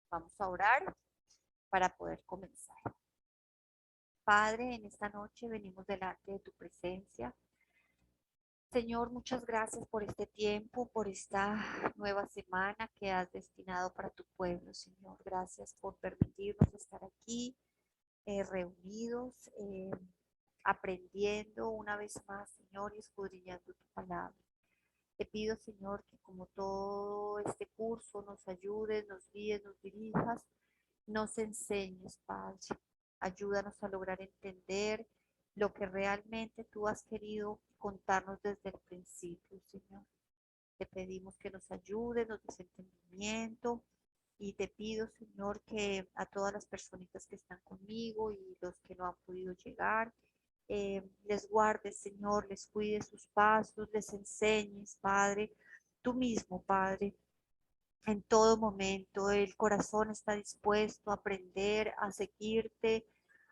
Vamos a orar para poder comenzar. Padre, en esta noche venimos delante de tu presencia. Señor, muchas gracias por este tiempo, por esta nueva semana que has destinado para tu pueblo, Señor. Gracias por permitirnos estar aquí reunidos, aprendiendo una vez más, Señor, y escudriñando tu palabra. Te pido, Señor, que como todo este curso nos ayudes, nos guíes, nos dirijas, nos enseñes, Padre. Ayúdanos a lograr entender lo que realmente tú has querido contarnos desde el principio, Señor. Te pedimos que nos ayudes, nos des entendimiento y te pido, Señor, que a todas las personitas que están conmigo y los que no han podido llegar, les guardes, Señor, les cuides sus pasos, les enseñes, Padre, tú mismo, Padre. En todo momento el corazón está dispuesto a aprender, a seguirte,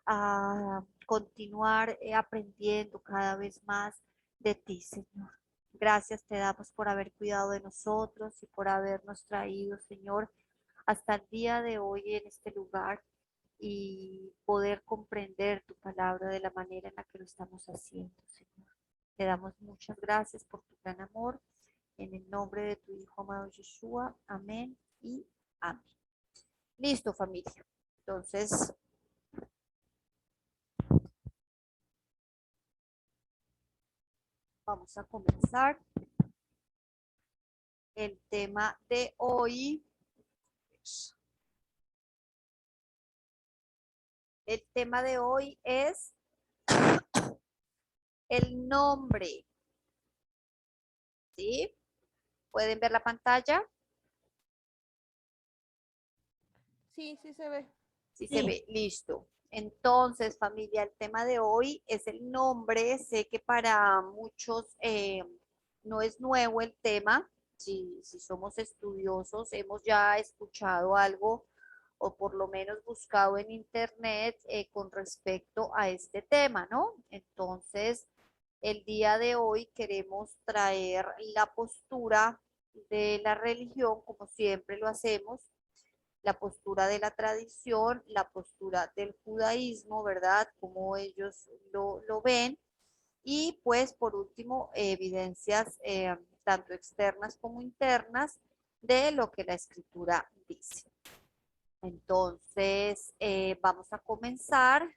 a continuar aprendiendo cada vez más de ti, Señor. Gracias te damos por haber cuidado de nosotros y por habernos traído, Señor, hasta el día de hoy en este lugar y poder comprender tu palabra de la manera en la que lo estamos haciendo, Señor. Te damos muchas gracias por tu gran amor. En el nombre de tu Hijo amado Yeshua. Amén y amén. Listo, familia. Entonces, vamos a comenzar el tema de hoy. El tema de hoy es el nombre. ¿Sí? ¿Pueden ver la pantalla? Sí, sí se ve. Sí se ve. Listo. Entonces, familia, el tema de hoy es el nombre. Sé que para muchos no es nuevo el tema. Si somos estudiosos, hemos ya escuchado algo o por lo menos buscado en internet con respecto a este tema, ¿no? Entonces, el día de hoy queremos traer la postura de la religión, como siempre lo hacemos, la postura de la tradición, la postura del judaísmo, ¿verdad? Como ellos lo ven. Y pues por último, evidencias tanto externas como internas de lo que la escritura dice. Entonces, vamos a comenzar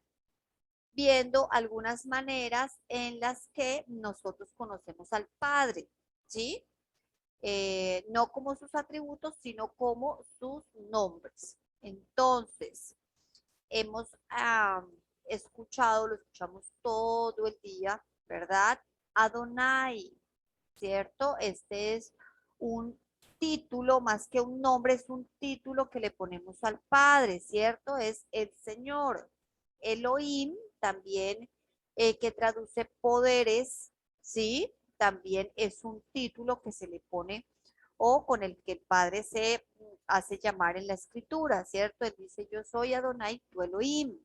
viendo algunas maneras en las que nosotros conocemos al Padre, ¿sí? No como sus atributos, sino como sus nombres. Entonces, hemos escuchado, lo escuchamos todo el día, ¿verdad? Adonai, ¿cierto? Este es un título, más que un nombre, es un título que le ponemos al Padre, ¿cierto? Es el Señor. Elohim, también, que traduce poderes, ¿sí? También es un título que se le pone o con el que el Padre se hace llamar en la escritura, ¿cierto? Él dice, yo soy Adonai, tu Elohim.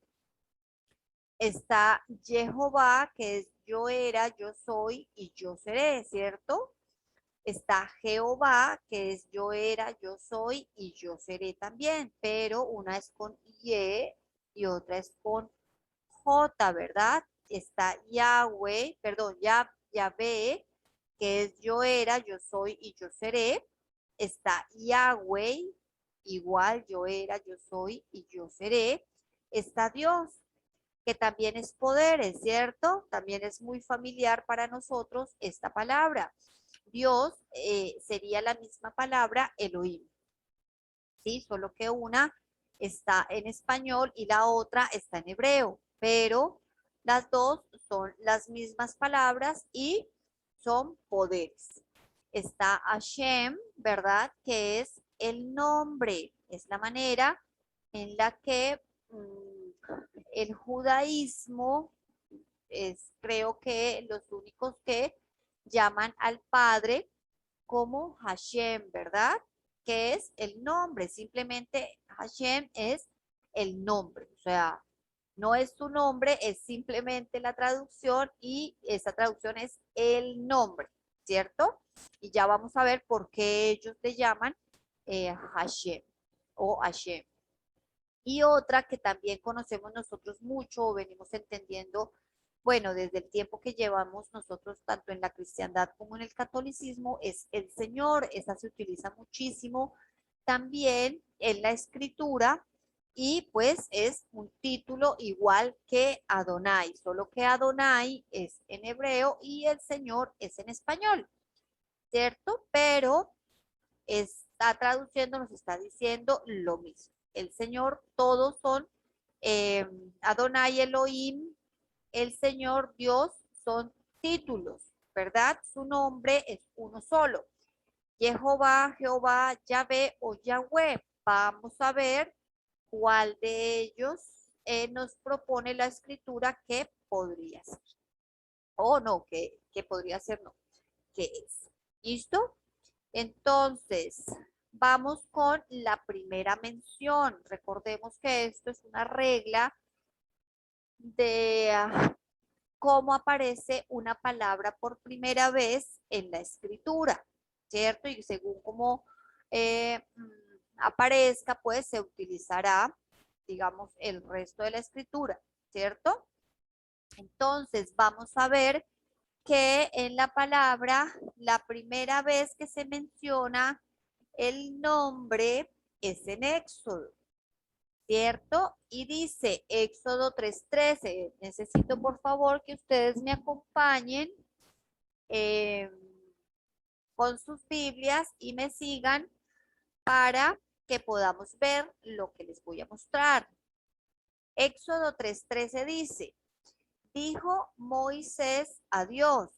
Está Jehová, que es yo era, yo soy y yo seré, ¿cierto? Está Jehová, que es yo era, yo soy y yo seré también, pero una es con y otra es con J, ¿verdad? Está Yahweh, perdón, Yahvé, que es yo era, yo soy y yo seré. Está Yahweh, igual yo era, yo soy y yo seré. Está Dios, que también es poderes, ¿cierto? También es muy familiar para nosotros esta palabra. Dios sería la misma palabra Elohim, ¿sí? Solo que una está en español y la otra está en hebreo, pero las dos son las mismas palabras y son poderes. Está Hashem, ¿verdad? Que es el nombre, es la manera en la que el judaísmo es, creo que los únicos que llaman al Padre como Hashem, ¿verdad? Que es el nombre, simplemente Hashem es el nombre, o sea, no es su nombre, es simplemente la traducción y esa traducción es el nombre, ¿cierto? Y ya vamos a ver por qué ellos le llaman Hashem. o Hashem. Y otra que también conocemos nosotros mucho o venimos entendiendo, bueno, desde el tiempo que llevamos nosotros, tanto en la cristiandad como en el catolicismo, es el Señor. Esa se utiliza muchísimo también en la escritura y pues es un título igual que Adonai, solo que Adonai es en hebreo y el Señor es en español, ¿cierto? Pero está traduciendo, nos está diciendo lo mismo. El Señor, todos son Adonai Elohim, el Señor Dios son títulos, ¿verdad? Su nombre es uno solo. Jehová, Jehová, Yahvé o Yahweh. Vamos a ver cuál de ellos nos propone la escritura que podría ser. O no, que podría ser no, que es. ¿Listo? Entonces, vamos con la primera mención. Recordemos que esto es una regla de cómo aparece una palabra por primera vez en la escritura, ¿cierto? Y según cómo aparezca, pues se utilizará, digamos, el resto de la escritura, ¿cierto? Entonces, vamos a ver que en la palabra, la primera vez que se menciona el nombre es en Éxodo, ¿cierto? Y dice Éxodo 3:13. Necesito por favor que ustedes me acompañen eh, con sus Biblias y me sigan para que podamos ver lo que les voy a mostrar. Éxodo 3:13 dice, dijo Moisés a Dios,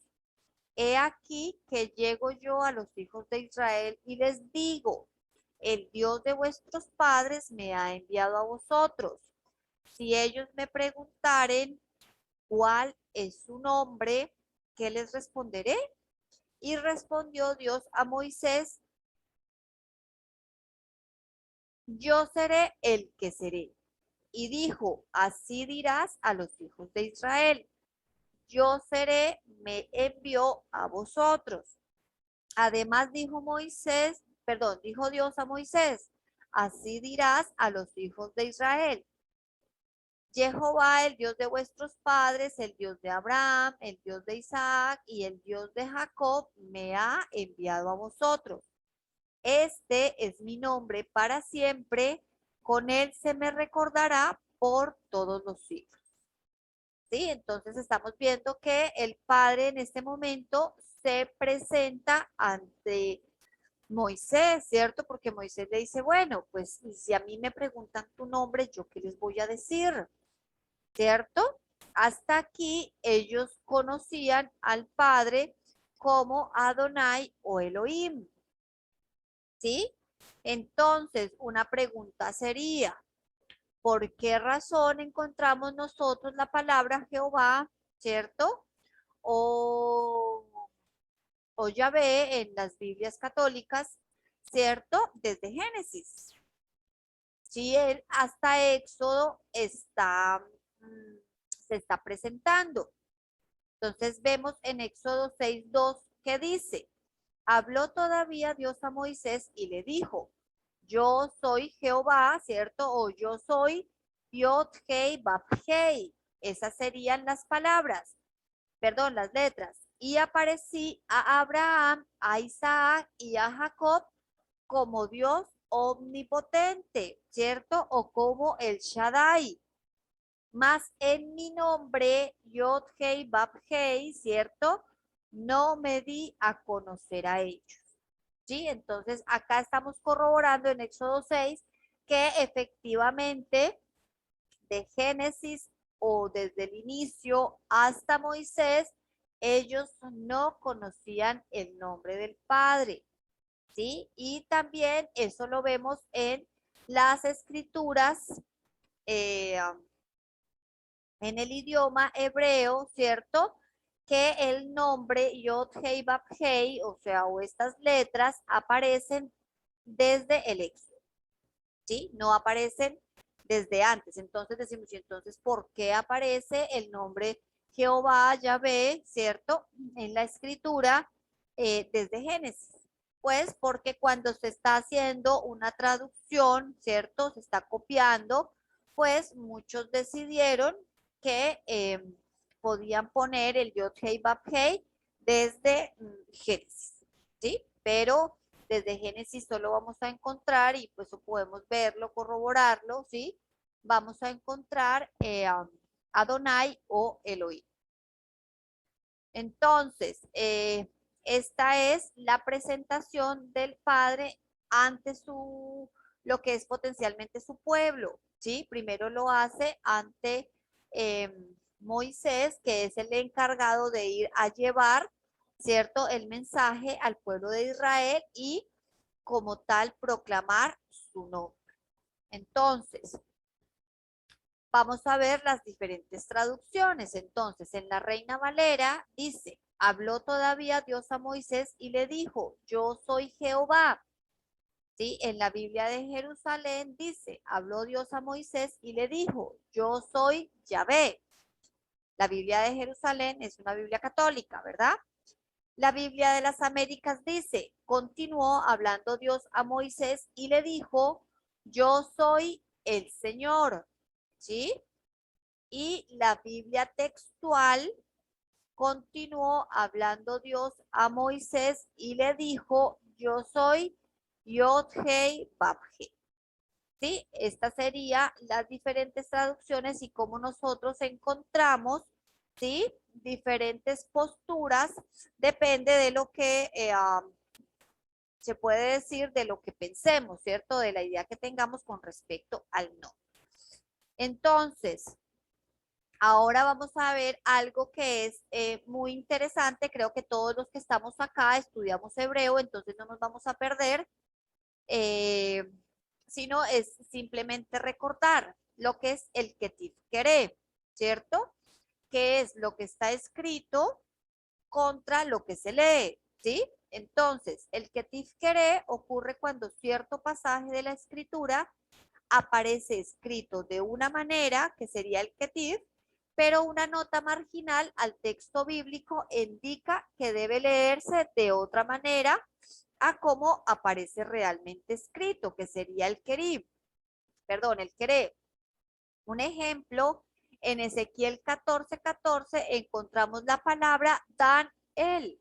he aquí que llego yo a los hijos de Israel y les digo, el Dios de vuestros padres me ha enviado a vosotros. Si ellos me preguntaren cuál es su nombre, ¿qué les responderé? Y respondió Dios a Moisés, yo seré el que seré. Y dijo, así dirás a los hijos de Israel, yo seré, me envió a vosotros. Además dijo Dios a Moisés, así dirás a los hijos de Israel, Jehová, el Dios de vuestros padres, el Dios de Abraham, el Dios de Isaac y el Dios de Jacob, me ha enviado a vosotros. Este es mi nombre para siempre, con él se me recordará por todos los siglos. ¿Sí? Entonces estamos viendo que el Padre en este momento se presenta ante Moisés, ¿cierto? Porque Moisés le dice, bueno, pues si a mí me preguntan tu nombre, ¿yo qué les voy a decir? ¿Cierto? Hasta aquí ellos conocían al Padre como Adonai o Elohim, ¿sí? Entonces, una pregunta sería, ¿por qué razón encontramos nosotros la palabra Jehová, ¿cierto? O, o Yahvé en las Biblias católicas, ¿cierto? Desde Génesis. Sí, él hasta Éxodo se está presentando. Entonces vemos en Éxodo 6:2 que dice, habló todavía Dios a Moisés y le dijo, yo soy Jehová, ¿cierto? O yo soy Yod Hei Bab Hei. Esas serían las palabras, perdón, las letras. Y aparecí a Abraham, a Isaac y a Jacob como Dios omnipotente, ¿cierto? O como el Shaddai. Más en mi nombre, Yod Hei Bab Hei, ¿cierto? No me di a conocer a ellos. ¿Sí? Entonces, acá estamos corroborando en Éxodo 6 que efectivamente de Génesis o desde el inicio hasta Moisés, ellos no conocían el nombre del Padre. ¿Sí? Y también eso lo vemos en las escrituras, eh, en el idioma hebreo, ¿cierto? Que el nombre Yod Hei Bab Hei, o sea, o estas letras aparecen desde el Éxodo, ¿sí? No aparecen desde antes. Entonces decimos, ¿y entonces por qué aparece el nombre Jehová, Yahvé, ¿cierto? En la escritura desde Génesis. Pues porque cuando se está haciendo una traducción, ¿cierto? Se está copiando, pues muchos decidieron que podían poner el Yod Hei Bab Hei desde Génesis, ¿sí? Pero desde Génesis solo vamos a encontrar, y pues podemos verlo, corroborarlo, ¿sí? Vamos a encontrar Adonai o Elohim. Entonces, esta es la presentación del Padre ante lo que es potencialmente su pueblo, ¿sí? Primero lo hace ante Moisés, que es el encargado de ir a llevar, ¿cierto?, el mensaje al pueblo de Israel y como tal proclamar su nombre. Entonces, vamos a ver las diferentes traducciones. Entonces, en la Reina Valera dice, habló todavía Dios a Moisés y le dijo, yo soy Jehová. ¿Sí? En la Biblia de Jerusalén dice, habló Dios a Moisés y le dijo, yo soy Yahvé. La Biblia de Jerusalén es una Biblia católica, ¿verdad? La Biblia de las Américas dice, continuó hablando Dios a Moisés y le dijo, yo soy el Señor. ¿Sí? Y la Biblia textual continuó hablando Dios a Moisés y le dijo, yo soy Yod Hei Bab Hei. ¿Sí? Estas serían las diferentes traducciones y cómo nosotros encontramos, ¿sí?, diferentes posturas, depende de lo que se puede decir, de lo que pensemos, ¿cierto? De la idea que tengamos con respecto al no. Entonces, ahora vamos a ver algo que es muy interesante. Creo que todos los que estamos acá estudiamos hebreo, entonces no nos vamos a perder, sino es simplemente recordar lo que es el Ketiv Keré, ¿cierto? Que es lo que está escrito contra lo que se lee, ¿sí? Entonces, el Ketiv Keré ocurre cuando cierto pasaje de la escritura aparece escrito de una manera, que sería el Ketiv, pero una nota marginal al texto bíblico indica que debe leerse de otra manera a cómo aparece realmente escrito, que sería el Kerib, perdón, el Keré. Un ejemplo, en Ezequiel 14:14 encontramos la palabra Dan el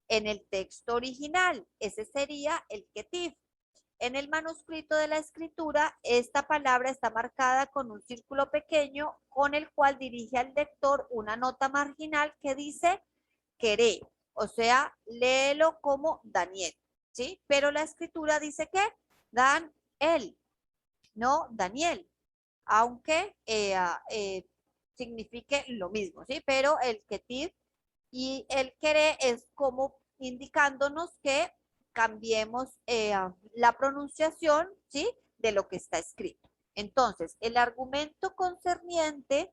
en el texto original. Ese sería el Ketiv. En el manuscrito de la escritura, esta palabra está marcada con un círculo pequeño con el cual dirige al lector una nota marginal que dice queré, o sea, léelo como Daniel, ¿sí? Pero la escritura dice que Dan él, no Daniel, aunque signifique lo mismo, ¿sí? Pero el ketiv y el queré es como indicándonos que cambiemos la pronunciación, ¿sí?, de lo que está escrito. Entonces, el argumento concerniente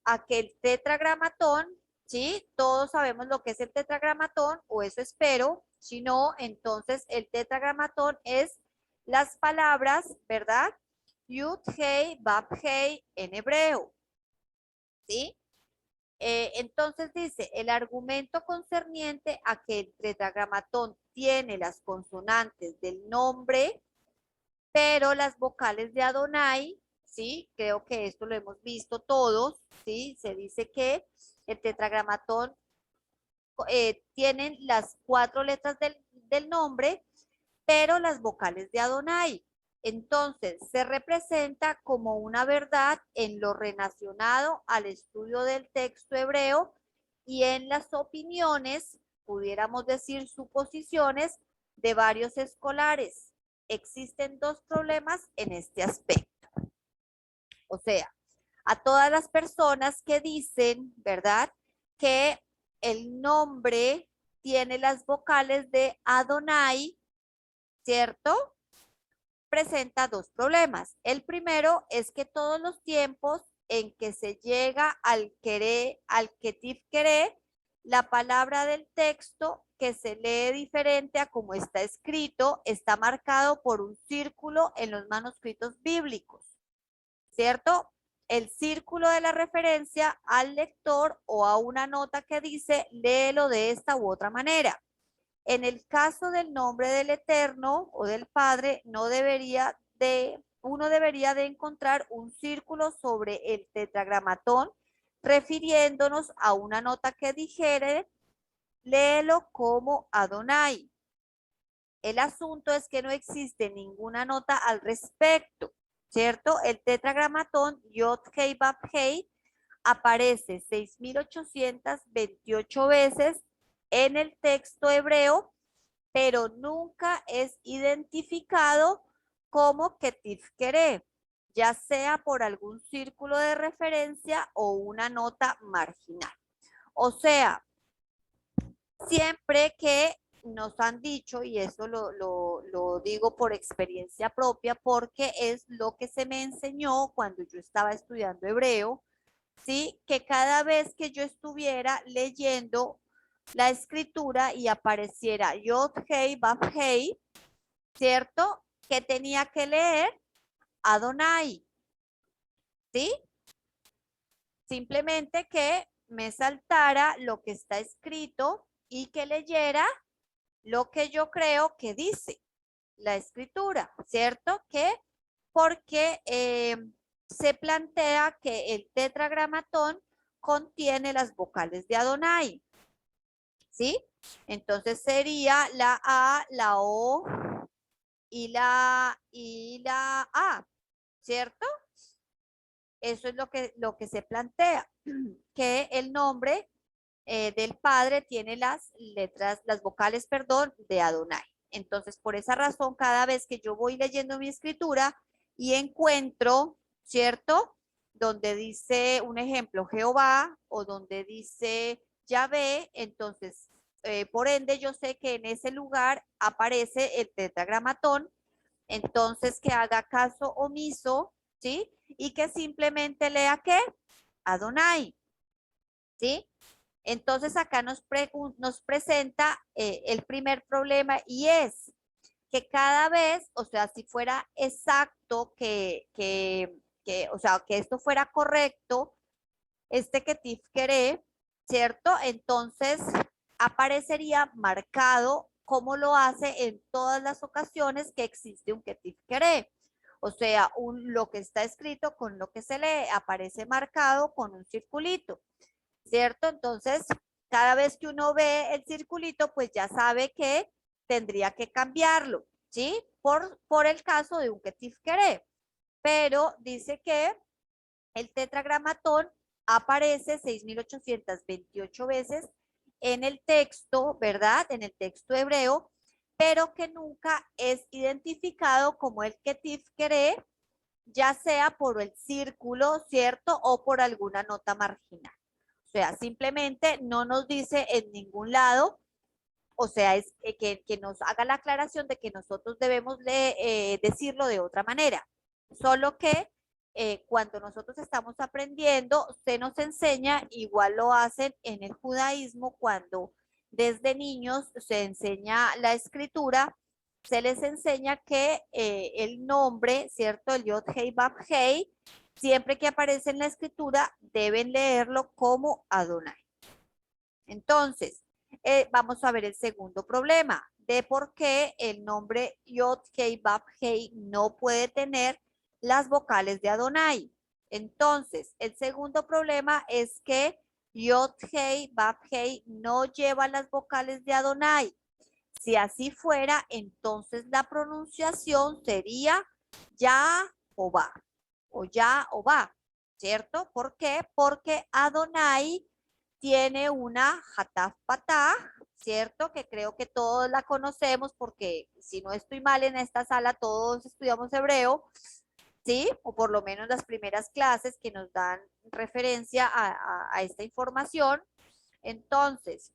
a que el tetragramatón, ¿sí? Todos sabemos lo que es el tetragramatón, o eso espero. Si no, entonces el tetragramatón es las palabras, ¿verdad? Yud, Hei, Bab, Hei en hebreo, ¿sí? Entonces dice, el argumento concerniente a que el tetragramatón tiene las consonantes del nombre, pero las vocales de Adonai, ¿sí? Creo que esto lo hemos visto todos, ¿sí? Se dice que el tetragramatón tienen las 4 letras del nombre, pero las vocales de Adonai. Entonces, se representa como una verdad en lo relacionado al estudio del texto hebreo y en las opiniones, pudiéramos decir suposiciones, de varios escolares. Existen dos problemas en este aspecto. O sea, a todas las personas que dicen, ¿verdad?, que el nombre tiene las vocales de Adonai, ¿cierto? Presenta dos problemas. El primero es que todos los tiempos en que se llega al querer, al ketiv querer, la palabra del texto que se lee diferente a como está escrito está marcado por un círculo en los manuscritos bíblicos, ¿cierto? El círculo de la referencia al lector o a una nota que dice léelo de esta u otra manera. En el caso del nombre del Eterno o del Padre, uno debería de encontrar un círculo sobre el tetragramatón, refiriéndonos a una nota que dijere, léelo como Adonai. El asunto es que no existe ninguna nota al respecto, ¿cierto? El tetragramatón Yod Hei Vav Hei aparece 6.828 veces en el texto hebreo, pero nunca es identificado como Ketif Kere, ya sea por algún círculo de referencia o una nota marginal. O sea, siempre que nos han dicho, y eso lo digo por experiencia propia, porque es lo que se me enseñó cuando yo estaba estudiando hebreo, ¿sí? Que cada vez que yo estuviera leyendo la escritura y apareciera Yod Hei Vav Hei, ¿cierto? Que tenía que leer Adonai, ¿sí? Simplemente que me saltara lo que está escrito y que leyera lo que yo creo que dice la escritura, ¿cierto? Que porque se plantea que el tetragramatón contiene las vocales de Adonai, ¿sí? Entonces sería la A, la O y la A, ¿cierto? Eso es lo que se plantea, que el nombre del Padre tiene las letras, las vocales, perdón, de Adonai. Entonces, por esa razón, cada vez que yo voy leyendo mi escritura y encuentro, ¿cierto? Donde dice un ejemplo, Jehová, o donde dice Yahvé, entonces, por ende, yo sé que en ese lugar aparece el tetragramatón, entonces que haga caso omiso, ¿sí? Y que simplemente lea ¿qué? Adonai, ¿sí? Entonces acá nos presenta el primer problema y es que cada vez, o sea, si fuera exacto o sea, que esto fuera correcto, este que Tif quiere, ¿cierto? Entonces aparecería marcado como lo hace en todas las ocasiones que existe un Ketif quiere. O sea, lo que está escrito con lo que se lee aparece marcado con un circulito. ¿Cierto? Entonces, cada vez que uno ve el circulito, pues ya sabe que tendría que cambiarlo, ¿sí? Por el caso de un Ketif Kere. Pero dice que el tetragramatón aparece 6.828 veces en el texto, ¿verdad? En el texto hebreo, pero que nunca es identificado como el Ketif Kere, ya sea por el círculo, ¿cierto? O por alguna nota marginal. O sea, simplemente no nos dice en ningún lado, o sea, es que nos haga la aclaración de que nosotros debemos decirlo de otra manera. Solo que cuando nosotros estamos aprendiendo, se nos enseña, igual lo hacen en el judaísmo, cuando desde niños se enseña la escritura, se les enseña que el nombre, ¿cierto? El Yod Hei Vav Hei, siempre que aparece en la escritura, deben leerlo como Adonai. Entonces, vamos a ver el segundo problema de por qué el nombre Yod Hei Vav Hei no puede tener las vocales de Adonai. Entonces, el segundo problema es que Yod Hei Vav Hei no lleva las vocales de Adonai. Si así fuera, entonces la pronunciación sería ya o va, o ya o va, ¿cierto? ¿Por qué? Porque Adonai tiene una Hataf Patah, ¿cierto? Que creo que todos la conocemos porque si no estoy mal en esta sala, todos estudiamos hebreo, ¿sí? O por lo menos las primeras clases que nos dan referencia a esta información. Entonces,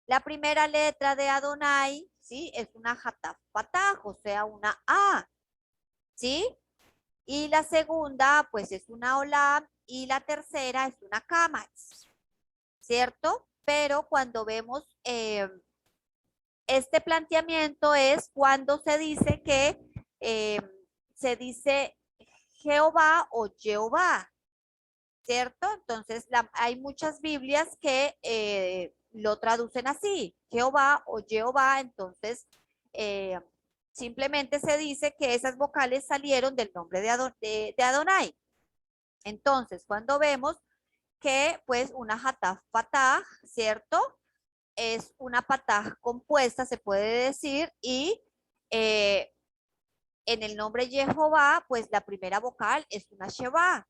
la primera letra de Adonai, ¿sí? Es una Hataf Patah, o sea, una A, ¿sí? Y la segunda, pues es una Olam, y la tercera es una Kamax, ¿cierto? Pero cuando vemos este planteamiento es cuando se dice que se dice Jehová o Jehová, ¿cierto? Entonces hay muchas Biblias que lo traducen así, Jehová o Jehová, entonces simplemente se dice que esas vocales salieron del nombre de Adonai. Entonces, cuando vemos que pues una hataf patah, ¿cierto? Es una patah compuesta, se puede decir, y en el nombre Jehová, pues la primera vocal es una sheva,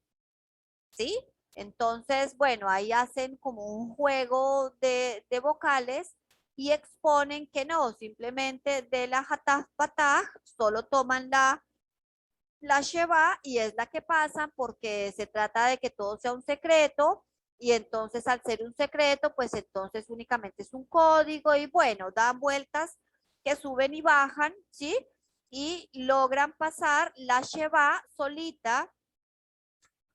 ¿sí? Entonces, bueno, ahí hacen como un juego de vocales y exponen que no, simplemente de la hataf patah solo toman la sheva y es la que pasan porque se trata de que todo sea un secreto y entonces al ser un secreto, pues entonces únicamente es un código y bueno, dan vueltas que suben y bajan, ¿sí? Y logran pasar la sheva solita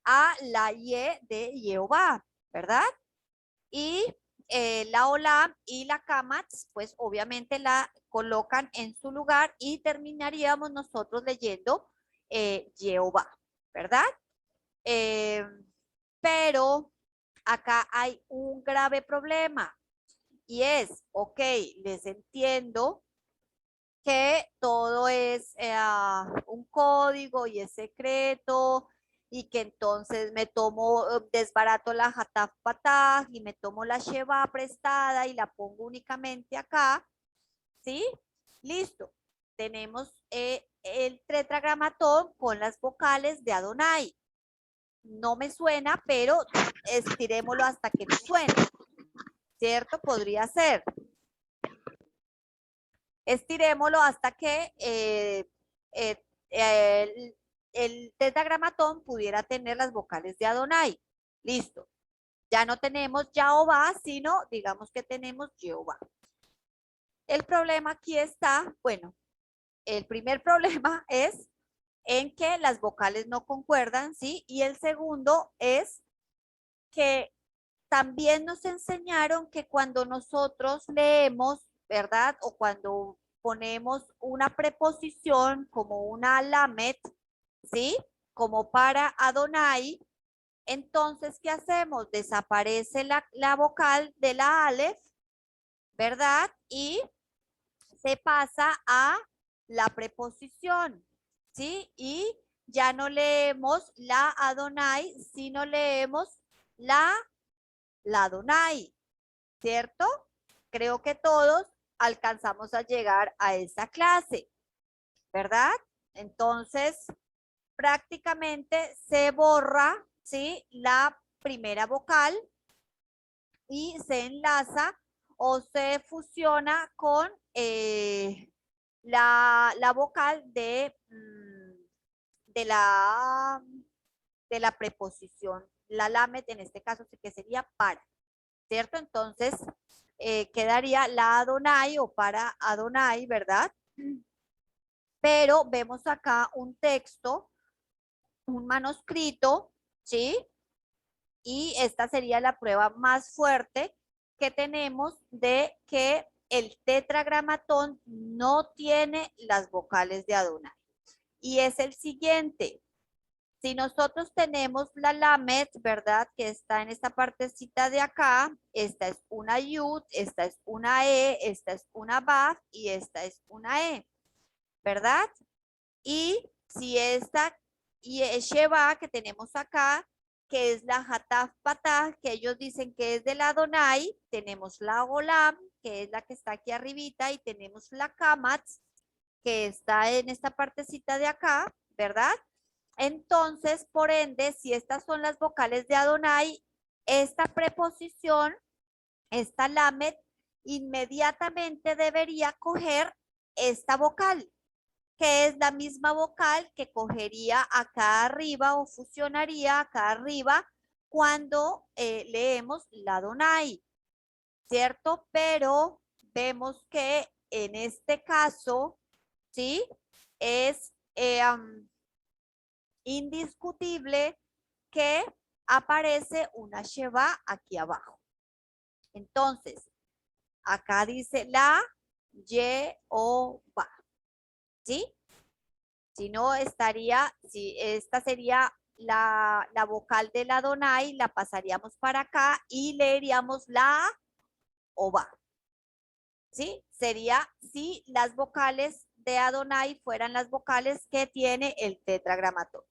a la ye de Jehová, ¿verdad? Y la olam y la kamatz, pues obviamente la colocan en su lugar y terminaríamos nosotros leyendo Jehová, ¿verdad? Eh, pero acá hay un grave problema y es, ok, les entiendo que todo es un código y es secreto y que entonces me tomo, desbarato la hataf patah y me tomo la sheva prestada y la pongo únicamente acá, ¿sí? Listo. Tenemos el tetragramatón con las vocales de Adonai. No me suena, pero estirémoslo hasta que nos suene, ¿cierto? Podría ser. Estirémoslo hasta que eh, el tetragramatón pudiera tener las vocales de Adonai. Listo. Ya no tenemos Jehová, sino digamos que tenemos Jehová. El problema aquí está, bueno, el primer problema es en que las vocales no concuerdan, ¿sí? Y el segundo es que también nos enseñaron que cuando nosotros leemos, ¿verdad? O cuando ponemos una preposición como una lamet, ¿sí? Como para Adonai, entonces, ¿qué hacemos? Desaparece la vocal de la Aleph, ¿verdad? Y se pasa a la preposición, ¿sí? Y ya no leemos la Adonai, sino leemos la Adonai, ¿cierto? Creo que todos alcanzamos a llegar a esa clase, ¿verdad? Entonces, prácticamente se borra, ¿sí? La primera vocal y se enlaza o se fusiona con la vocal de la, de la preposición. La lamet en este caso sí que sería para, ¿cierto? Entonces quedaría la Adonai o para Adonai, ¿verdad? Pero vemos acá un texto, un manuscrito, ¿sí? Y esta sería la prueba más fuerte que tenemos de que el tetragramatón no tiene las vocales de Adonai. Y es el siguiente. Si nosotros tenemos la lamet, ¿verdad? Que está en esta partecita de acá, esta es una yud, esta es una esta es una baf y esta es una ¿verdad? Y si esta y sheva que tenemos acá, que es la hataf patah, que ellos dicen que es de la Adonai, tenemos la olam, que es la que está aquí arribita, y tenemos la kamatz, que está en esta partecita de acá, ¿verdad? Entonces, por ende, si estas son las vocales de Adonai, esta preposición, esta lamet, inmediatamente debería coger esta vocal, que es la misma vocal que cogería acá arriba o fusionaría acá arriba cuando leemos la Adonai, ¿cierto? Pero vemos que en este caso, ¿sí? Es indiscutible que aparece una sheva aquí abajo. Entonces, acá dice la Yehová, ¿sí? Si no, estaría, si esta sería la vocal de la Adonai, la pasaríamos para acá y leeríamos la Jehová. ¿Sí? Sería si las vocales de Adonai fueran las vocales que tiene el tetragramatón.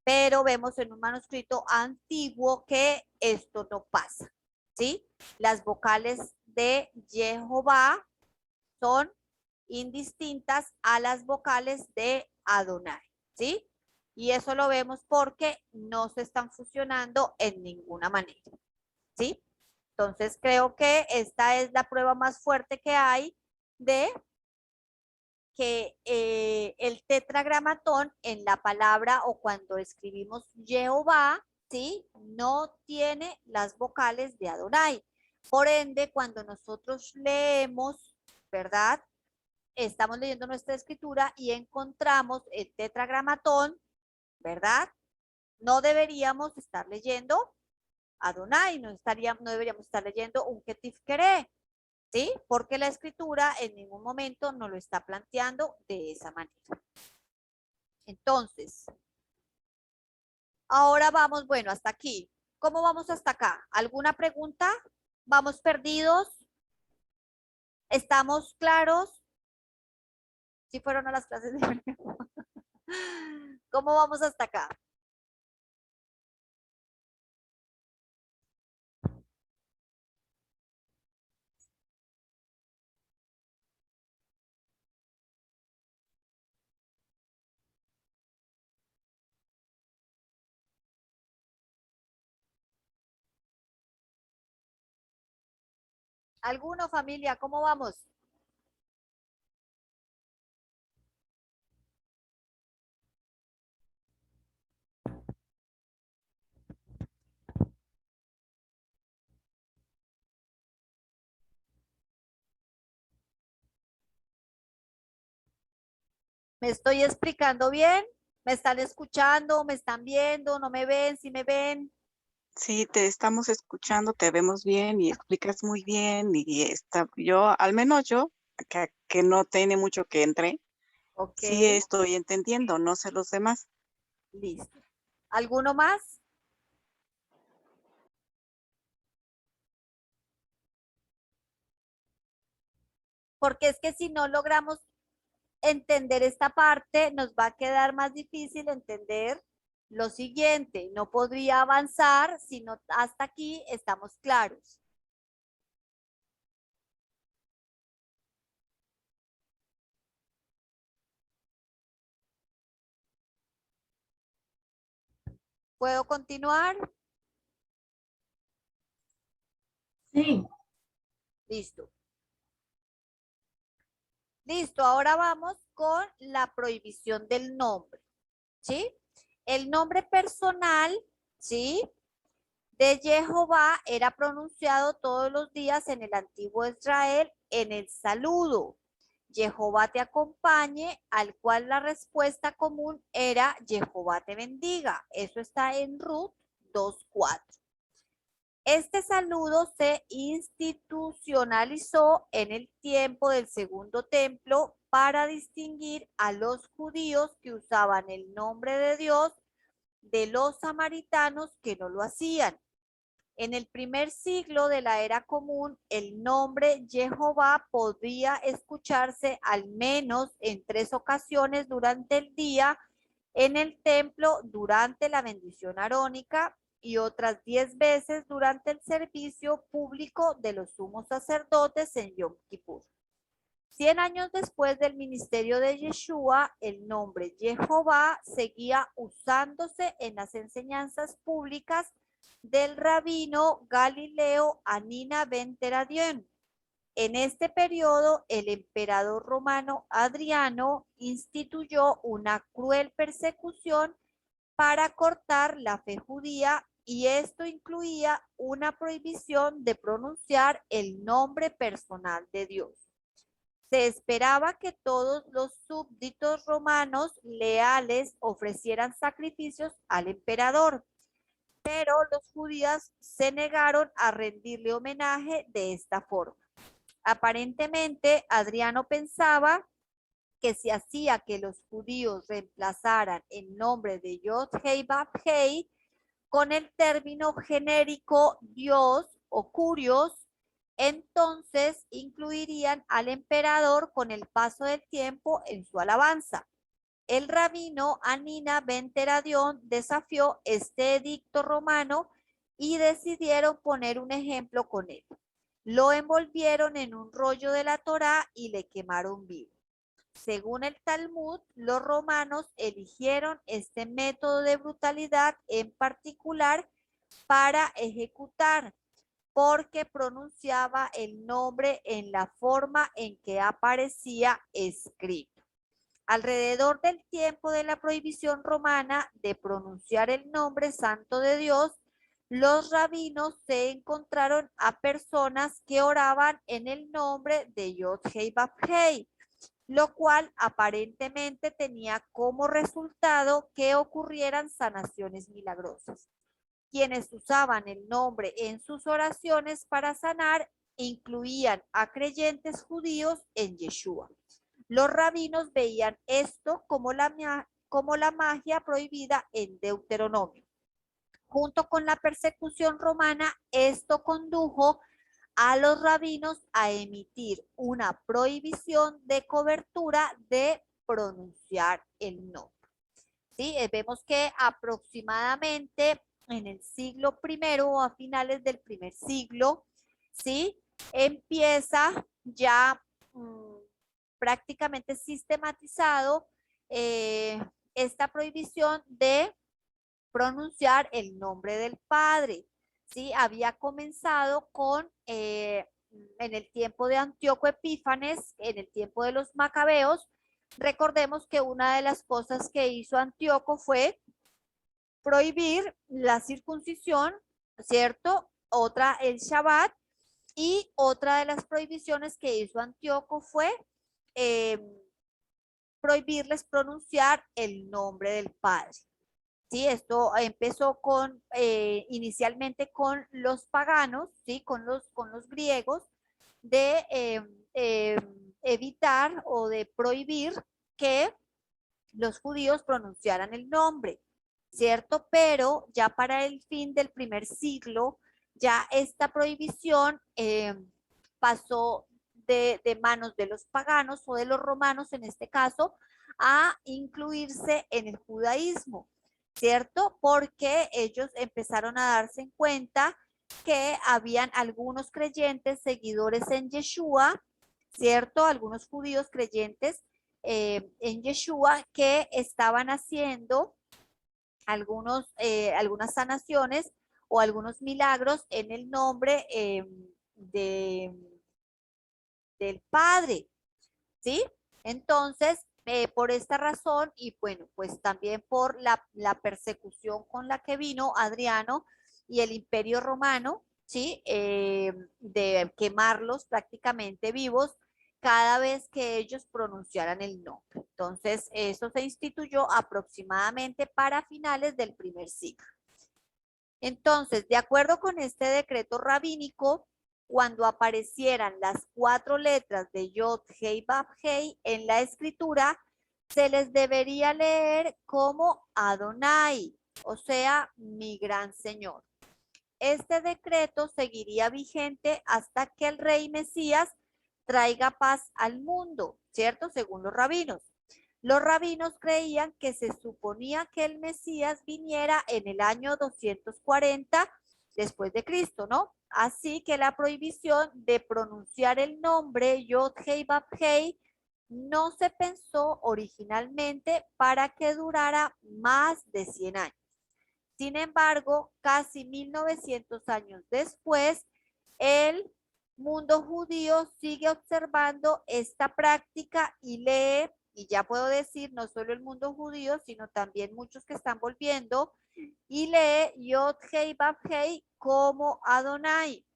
Pero vemos en un manuscrito antiguo que esto no pasa. ¿Sí? Las vocales de Jehová son indistintas a las vocales de Adonai. ¿Sí? Y eso lo vemos porque no se están fusionando en ninguna manera. ¿Sí? Entonces creo que esta es la prueba más fuerte que hay de que el tetragramatón en la palabra o cuando escribimos Jehová, ¿sí? No tiene las vocales de Adonai. Por ende, cuando nosotros leemos, ¿verdad? Estamos leyendo nuestra escritura y encontramos el tetragramatón, ¿verdad? No deberíamos estar leyendo Adonai, no deberíamos estar leyendo un Ketif Kere, ¿sí? Porque la escritura en ningún momento nos lo está planteando de esa manera. Entonces, ahora vamos, bueno, hasta aquí. ¿Cómo vamos hasta acá? ¿Alguna pregunta? ¿Vamos perdidos? ¿Estamos claros? ¿Sí fueron a las clases de ¿Cómo vamos hasta acá? ¿Alguno, familia? ¿Cómo vamos? ¿Me estoy explicando bien? ¿Me están escuchando? ¿Me están viendo? ¿No me ven? ¿Sí me ven? Sí, te estamos escuchando, te vemos bien y explicas muy bien y yo, al menos yo, que no tiene mucho que entre, Ok, sí estoy entendiendo, no sé los demás. listo. ¿Alguno más? Porque es que si no logramos entender esta parte, nos va a quedar más difícil entender lo siguiente. No podría avanzar si no hasta aquí estamos claros. ¿Puedo continuar? Sí. Listo. Listo, ahora vamos con la prohibición del nombre, ¿sí? El nombre personal, ¿sí? De Jehová era pronunciado todos los días en el antiguo Israel en el saludo. Jehová te acompañe, al cual la respuesta común era Jehová te bendiga. Eso está en Ruth 2:4. Este saludo se institucionalizó en el tiempo del Segundo Templo para distinguir a los judíos que usaban el nombre de Dios de los samaritanos que no lo hacían. En el primer siglo de la era común, el nombre Jehová podía escucharse al menos en 3 ocasiones durante el día en el templo durante la bendición arónica y otras 10 veces durante el servicio público de los sumos sacerdotes en Yom Kippur. 100 años después del ministerio de Yeshua, el nombre Jehová seguía usándose en las enseñanzas públicas del rabino Galileo Anina ben Teradion. En este periodo, el emperador romano Adriano instituyó una cruel persecución para cortar la fe judía y esto incluía una prohibición de pronunciar el nombre personal de Dios. Se esperaba que todos los súbditos romanos leales ofrecieran sacrificios al emperador, pero los judíos se negaron a rendirle homenaje de esta forma. Aparentemente, Adriano pensaba que si hacía que los judíos reemplazaran el nombre de Yod-Hei Vav-Hei con el término genérico Dios o Curios, entonces incluirían al emperador con el paso del tiempo en su alabanza. El rabino Anina ben Teradión desafió este edicto romano y decidieron poner un ejemplo con él. Lo envolvieron en un rollo de la Torá y le quemaron vivo. Según el Talmud, los romanos eligieron este método de brutalidad en particular para ejecutar, porque pronunciaba el nombre en la forma en que aparecía escrito. Alrededor del tiempo de la prohibición romana de pronunciar el nombre santo de Dios, los rabinos se encontraron a personas que oraban en el nombre de Yod-Hei Vav-Hei, lo cual aparentemente tenía como resultado que ocurrieran sanaciones milagrosas. Quienes usaban el nombre en sus oraciones para sanar incluían a creyentes judíos en Yeshua. Los rabinos veían esto como la magia prohibida en Deuteronomio. Junto con la persecución romana, esto condujo a los rabinos a emitir una prohibición de cobertura de pronunciar el nombre. ¿Sí? Vemos que aproximadamente en el siglo primero o a finales del primer siglo, ¿sí? Empieza ya prácticamente sistematizado esta prohibición de pronunciar el nombre del Padre. ¿Sí? Había comenzado con, en el tiempo de Antíoco Epífanes, en el tiempo de los macabeos. Recordemos que una de las cosas que hizo Antíoco fue prohibir la circuncisión, ¿cierto? Otra, el Shabbat, y otra de las prohibiciones que hizo Antíoco fue prohibirles pronunciar el nombre del Padre. ¿Sí? Esto empezó con, inicialmente con los paganos, ¿sí? Con los griegos, de evitar o de prohibir que los judíos pronunciaran el nombre, ¿cierto? Pero ya para el fin del primer siglo, ya esta prohibición pasó de manos de los paganos o de los romanos en este caso a incluirse en el judaísmo, ¿cierto? Porque ellos empezaron a darse en cuenta que habían algunos creyentes, seguidores en Yeshua, ¿cierto? Algunos judíos creyentes en Yeshua que estaban haciendo algunas sanaciones o algunos milagros en el nombre del Padre, ¿sí? Entonces, por esta razón y bueno, pues también por la persecución con la que vino Adriano y el Imperio Romano, ¿sí? De quemarlos prácticamente vivos cada vez que ellos pronunciaran el nombre. Entonces, eso se instituyó aproximadamente para finales del primer siglo. Entonces, de acuerdo con este decreto rabínico, cuando aparecieran las 4 letras de Yod, Hei, Vav, Hei en la escritura, se les debería leer como Adonai, o sea, mi gran Señor. Este decreto seguiría vigente hasta que el rey Mesías traiga paz al mundo, ¿cierto? Según los rabinos. Los rabinos creían que se suponía que el Mesías viniera en el año 240 después de Cristo, ¿no? Así que la prohibición de pronunciar el nombre Yod-Hei Vav-Hei no se pensó originalmente para que durara más de 100 años. Sin embargo, casi 1900 años después, el mundo judío sigue observando esta práctica y lee, y ya puedo decir, no solo el mundo judío, sino también muchos que están volviendo, y lee Yod Hei Vav Hei como Adonai,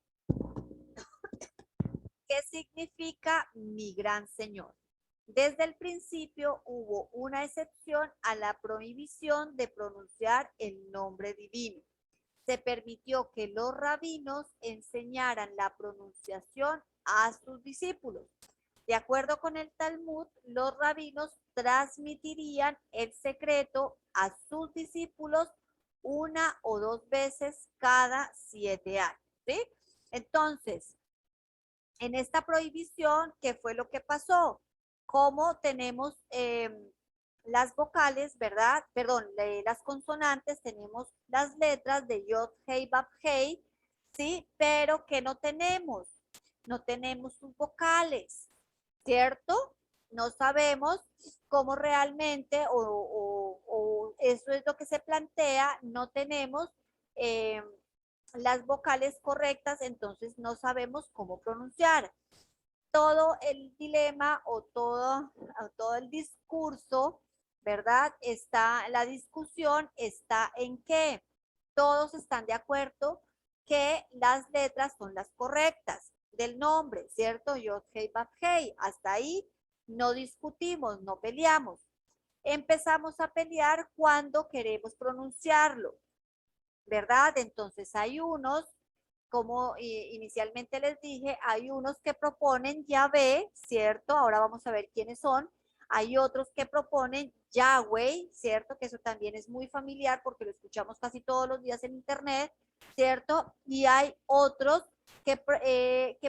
que significa mi gran Señor. Desde el principio hubo una excepción a la prohibición de pronunciar el nombre divino. Se permitió que los rabinos enseñaran la pronunciación a sus discípulos. De acuerdo con el Talmud, los rabinos transmitirían el secreto a sus discípulos 1 o 2 veces cada 7 años, ¿sí? Entonces, en esta prohibición, ¿qué fue lo que pasó? Como tenemos las vocales, ¿verdad? Perdón, las consonantes, tenemos las letras de Yod, Hei, Bab, Hei, ¿sí? Pero ¿qué no tenemos? No tenemos sus vocales, ¿cierto? No sabemos cómo realmente, o eso es lo que se plantea, no tenemos las vocales correctas, entonces no sabemos cómo pronunciar. Todo el dilema o todo el discurso, ¿verdad? La discusión está en que todos están de acuerdo que las letras son las correctas del nombre, ¿cierto? Yod, Hei, Bab, Hei. Hasta ahí no discutimos, no peleamos. Empezamos a pelear cuando queremos pronunciarlo, ¿verdad? Entonces hay unos, como inicialmente les dije, hay unos que proponen Yahvé, ¿cierto? Ahora vamos a ver quiénes son. Hay otros que proponen Yahweh, ¿cierto? Que eso también es muy familiar porque lo escuchamos casi todos los días en internet, ¿cierto? Y hay otros que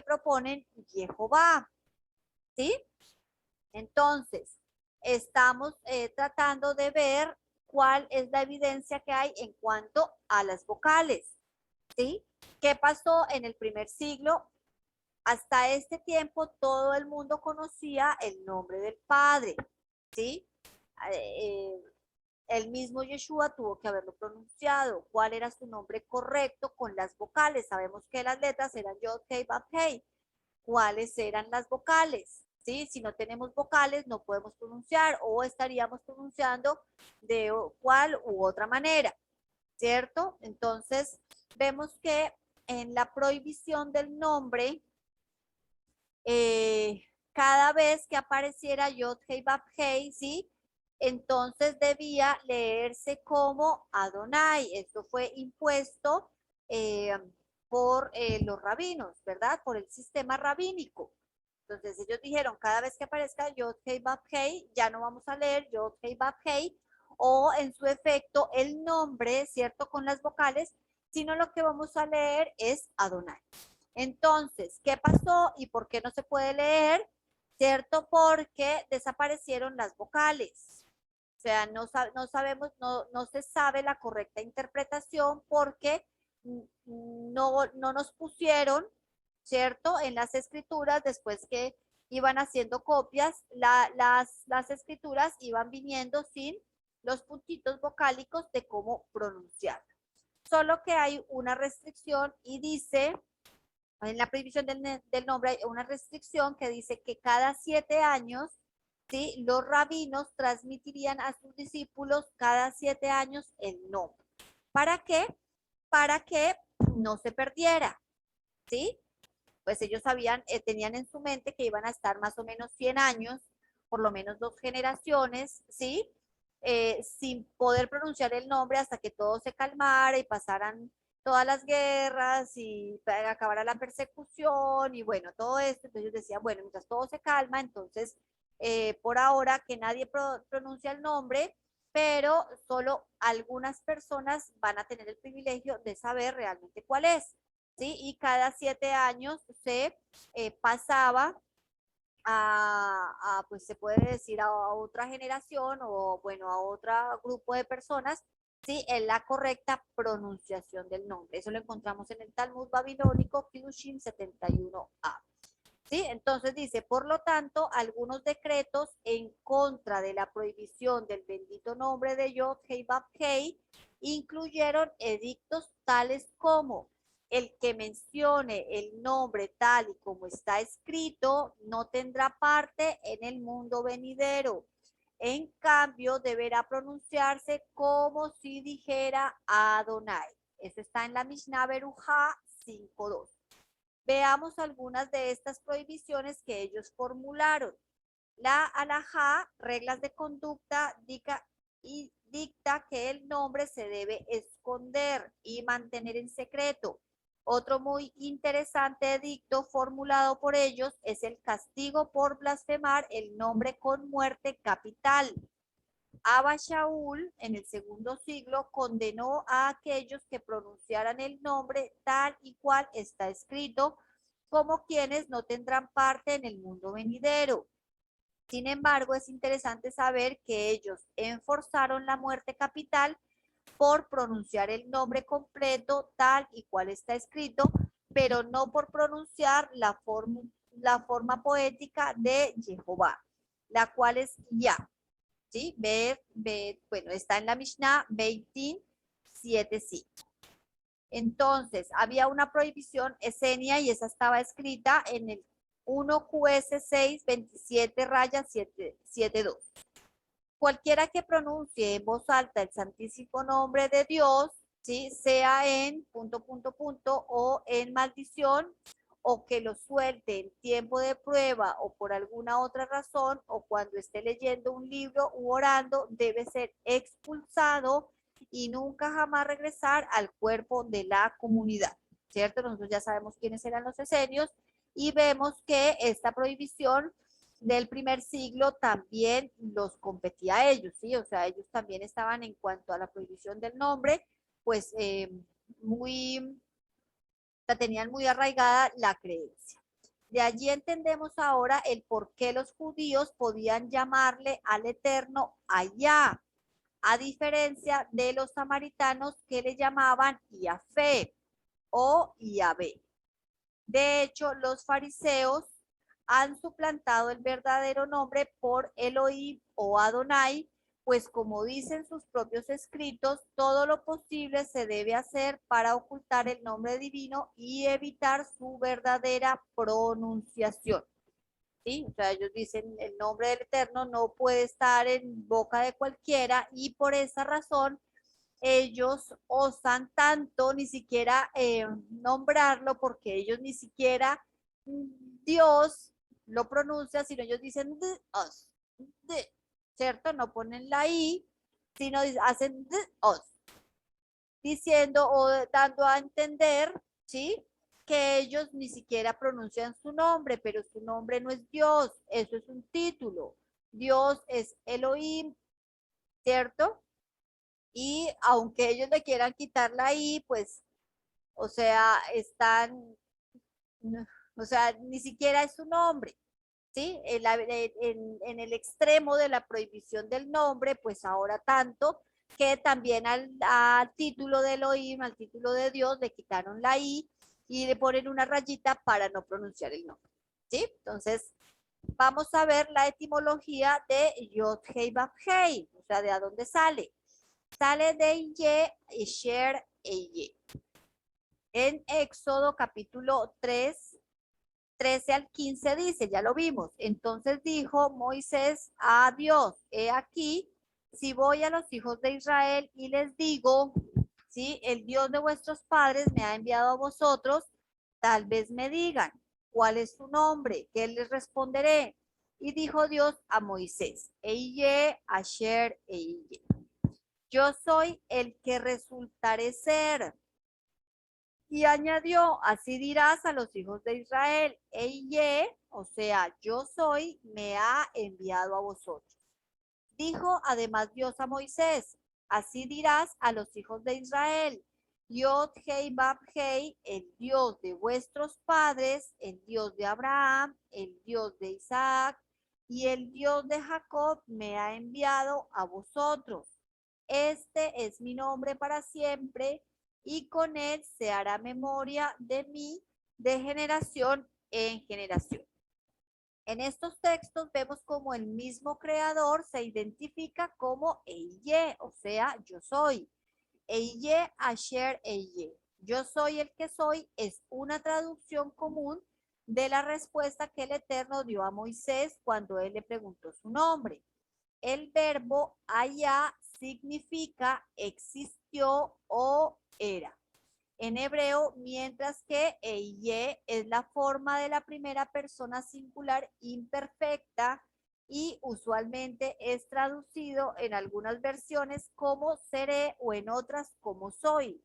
proponen Jehová, ¿sí? Entonces, estamos tratando de ver cuál es la evidencia que hay en cuanto a las vocales, ¿sí? ¿Qué pasó en el primer siglo? Hasta este tiempo todo el mundo conocía el nombre del Padre, ¿sí? Eh, el mismo Yeshua tuvo que haberlo pronunciado. ¿Cuál era su nombre correcto con las vocales? Sabemos que las letras eran Yod, Hei, Bab, Hei. ¿Cuáles eran las vocales? ¿Sí? Si no tenemos vocales, no podemos pronunciar o estaríamos pronunciando de cual u otra manera, ¿cierto? Entonces, vemos que en la prohibición del nombre, cada vez que apareciera Yod, Hei, Bab, Hei, ¿sí? Entonces debía leerse como Adonai. Esto fue impuesto por los rabinos, ¿verdad? Por el sistema rabínico. Entonces ellos dijeron, cada vez que aparezca Yod, Hei, Bab, Hei, ya no vamos a leer Yod, Hei, Bab, Hei, o en su efecto el nombre, ¿cierto? Con las vocales, sino lo que vamos a leer es Adonai. Entonces, ¿qué pasó y por qué no se puede leer? ¿Cierto? Porque desaparecieron las vocales. O sea, no sabemos, no se sabe la correcta interpretación porque no nos pusieron, ¿cierto? En las escrituras, después que iban haciendo copias, las escrituras iban viniendo sin los puntitos vocálicos de cómo pronunciar. Solo que hay una restricción y dice, en la prohibición del nombre hay una restricción que dice que cada 7 años, ¿sí? Los rabinos transmitirían a sus discípulos cada 7 años el nombre. ¿Para qué? Para que no se perdiera, ¿sí? Pues ellos tenían en su mente que iban a estar más o menos 100 años, por lo menos 2 generaciones, ¿sí? Sin poder pronunciar el nombre hasta que todo se calmara y pasaran todas las guerras y acabara la persecución y bueno, todo esto. Entonces ellos decían, bueno, mientras todo se calma, entonces por ahora que nadie pronuncia el nombre, pero solo algunas personas van a tener el privilegio de saber realmente cuál es, ¿sí? Y cada 7 años se pasaba pues se puede decir a otra generación o bueno, a otro grupo de personas, ¿sí? En la correcta pronunciación del nombre. Eso lo encontramos en el Talmud babilónico, Kiddushin 71a. ¿Sí? Entonces dice, por lo tanto, algunos decretos en contra de la prohibición del bendito nombre de Yod, Hei, Bab, Hei, incluyeron edictos tales como el que mencione el nombre tal y como está escrito no tendrá parte en el mundo venidero. En cambio, deberá pronunciarse como si dijera Adonai. Eso está en la Mishnah Berujá 5.2. Veamos algunas de estas prohibiciones que ellos formularon. La alajá, reglas de conducta, dicta que el nombre se debe esconder y mantener en secreto. Otro muy interesante edicto formulado por ellos es el castigo por blasfemar el nombre con muerte capital. Abba Shaul, en el segundo siglo, condenó a aquellos que pronunciaran el nombre tal y cual está escrito como quienes no tendrán parte en el mundo venidero. Sin embargo, es interesante saber que ellos enforzaron la muerte capital por pronunciar el nombre completo tal y cual está escrito, pero no por pronunciar la forma poética de Jehová, la cual es Ya. ¿Sí? Bueno, está en la Mishnah 20:7. Entonces, había una prohibición esenia y esa estaba escrita en el 1 QS 627-772. Cualquiera que pronuncie en voz alta el santísimo nombre de Dios, ¿sí? Sea en ... o en maldición, o que lo suelte en tiempo de prueba o por alguna otra razón, o cuando esté leyendo un libro u orando, debe ser expulsado y nunca jamás regresar al cuerpo de la comunidad, ¿cierto? Nosotros ya sabemos quiénes eran los esenios y vemos que esta prohibición del primer siglo también los competía a ellos, ¿sí? O sea, ellos también estaban en cuanto a la prohibición del nombre, pues tenían muy arraigada la creencia. De allí entendemos ahora el por qué los judíos podían llamarle al Eterno Allá, a diferencia de los samaritanos que le llamaban Yahvé o Yahvé. De hecho, los fariseos han suplantado el verdadero nombre por Elohim o Adonai, pues como dicen sus propios escritos, todo lo posible se debe hacer para ocultar el nombre divino y evitar su verdadera pronunciación. ¿Sí? O sea, ellos dicen el nombre del Eterno no puede estar en boca de cualquiera y por esa razón ellos osan tanto ni siquiera nombrarlo porque ellos ni siquiera Dios lo pronuncia, sino ellos dicen Dios, ¿cierto? No ponen la I, sino hacen Dios, diciendo o dando a entender, ¿sí? Que ellos ni siquiera pronuncian su nombre, pero su nombre no es Dios, eso es un título. Dios es Elohim, ¿cierto? Y aunque ellos le quieran quitar la I, pues, o sea, o sea, ni siquiera es su nombre, ¿sí? En el extremo de la prohibición del nombre, pues ahora tanto que también al título de Elohim, al título de Dios, le quitaron la I y le ponen una rayita para no pronunciar el nombre, ¿sí? Entonces, vamos a ver la etimología de Yod Hei Vav Hei, o sea, de a dónde sale. Sale de Iye y Sher Eye. En Éxodo capítulo 3, 13 al 15 dice, ya lo vimos. Entonces dijo Moisés a Dios, he aquí, si voy a los hijos de Israel y les digo, ¿sí? El Dios de vuestros padres me ha enviado a vosotros, tal vez me digan, ¿cuál es su nombre? ¿Qué les responderé? Y dijo Dios a Moisés, Eye, Asher, Eye. Yo soy el que resultaré ser. Y añadió, así dirás a los hijos de Israel, Eye, o sea, yo soy, me ha enviado a vosotros. Dijo además Dios a Moisés, así dirás a los hijos de Israel, Yod Hei Bab Hei, el Dios de vuestros padres, el Dios de Abraham, el Dios de Isaac y el Dios de Jacob me ha enviado a vosotros. Este es mi nombre para siempre y con él se hará memoria de mí de generación en generación. En estos textos vemos como el mismo creador se identifica como Eye, o sea, yo soy. Eye, Asher, Eye. Yo soy el que soy es una traducción común de la respuesta que el Eterno dio a Moisés cuando él le preguntó su nombre. El verbo allá significa existió o era en hebreo, mientras que Eye es la forma de la primera persona singular imperfecta y usualmente es traducido en algunas versiones como seré o en otras como soy,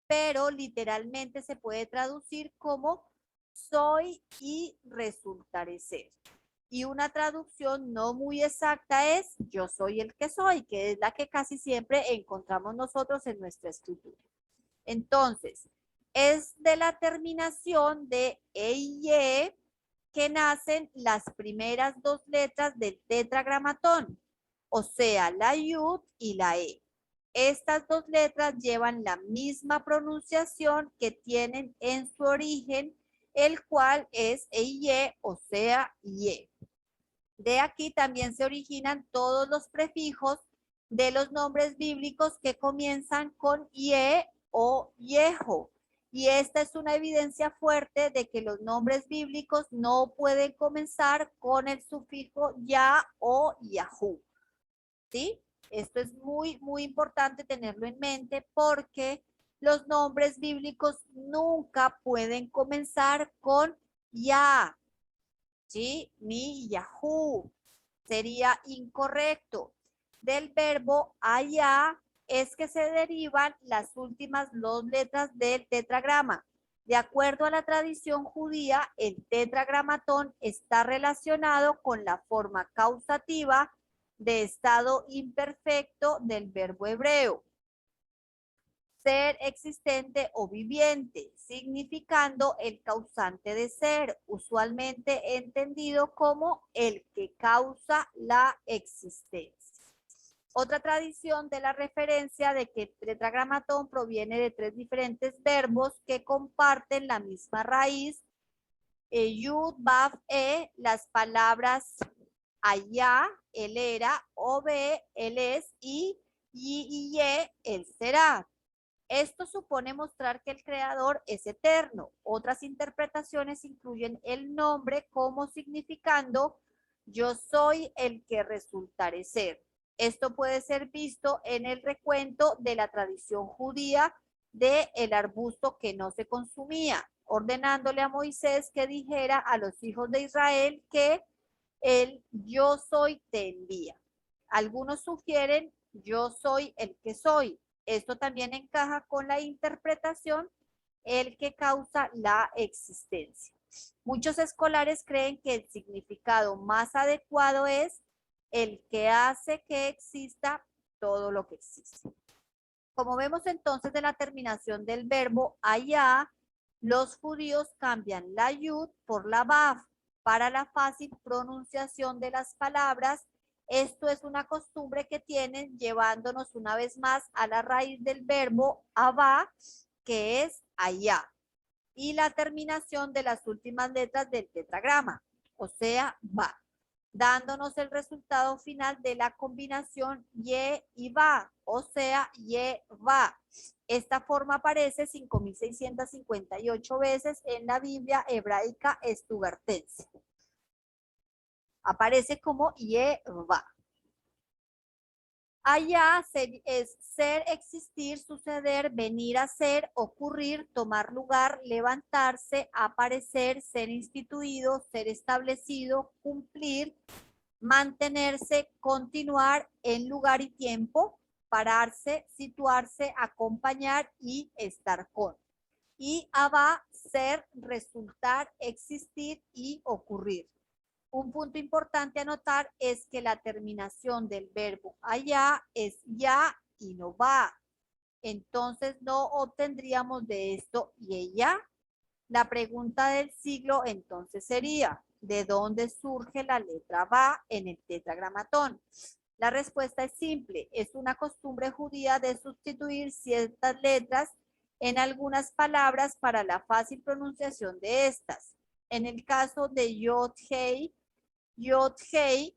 pero literalmente se puede traducir como soy y resultaré ser. Y una traducción no muy exacta es yo soy el que soy, que es la que casi siempre encontramos nosotros en nuestra escritura. Entonces, Es de la terminación de E y E que nacen las primeras dos letras del tetragramatón, o sea, la yud y la E. Estas dos letras llevan la misma pronunciación que tienen en su origen, el cual es E y E, o sea, ye. De aquí también se originan todos los prefijos de los nombres bíblicos que comienzan con ye o yeho. Y esta es una evidencia fuerte de que los nombres bíblicos no pueden comenzar con el sufijo ya o yahu. ¿Sí? Esto es muy importante tenerlo en mente porque los nombres bíblicos nunca pueden comenzar con ya, ¿sí? Ni Yahoo. Sería incorrecto. Del verbo allá es que se derivan las últimas dos letras del tetragrama. De acuerdo a la tradición judía, el tetragramatón está relacionado con la forma causativa de estado imperfecto del verbo hebreo. Ser existente o viviente, significando el causante de ser, usualmente entendido como el que causa la existencia. Otra tradición de la referencia de que el tetragramatón proviene de tres diferentes verbos que comparten la misma raíz, yud, baf, las palabras allá, él era, obe, él es, y ye, él será. Esto supone mostrar que el creador es eterno. Otras interpretaciones incluyen el nombre como significando yo soy el que resultaré ser. Esto puede ser visto en el recuento de la tradición judía de el arbusto que no se consumía, ordenándole a Moisés que dijera a los hijos de Israel que el yo soy te envía. Algunos sugieren yo soy el que soy. Esto también encaja con la interpretación el que causa la existencia. Muchos escolares creen que el significado más adecuado es el que hace que exista todo lo que existe. Como vemos entonces de la terminación del verbo allá, los judíos cambian la yud por la baf para la fácil pronunciación de las palabras. Esto es una costumbre que tienen llevándonos una vez más a la raíz del verbo abá, que es allá, y la terminación de las últimas letras del tetragrama, o sea, va, dándonos el resultado final de la combinación ye y va, o sea, ye va. Esta forma aparece 5.658 veces en la Biblia hebraica estugartense. Aparece como ye va. Allá es ser, existir, suceder, venir a ser, ocurrir, tomar lugar, levantarse, aparecer, ser instituido, ser establecido, cumplir, mantenerse, continuar en lugar y tiempo, pararse, situarse, acompañar y estar con. Y abá, ser, resultar, existir y ocurrir. Un punto importante a notar es que la terminación del verbo allá es ya y no va. Entonces no obtendríamos de esto y ella. La pregunta del siglo entonces sería, ¿de dónde surge la letra va en el tetragramatón? La respuesta es simple, es una costumbre judía de sustituir ciertas letras en algunas palabras para la fácil pronunciación de estas. En el caso de Yod-Hei,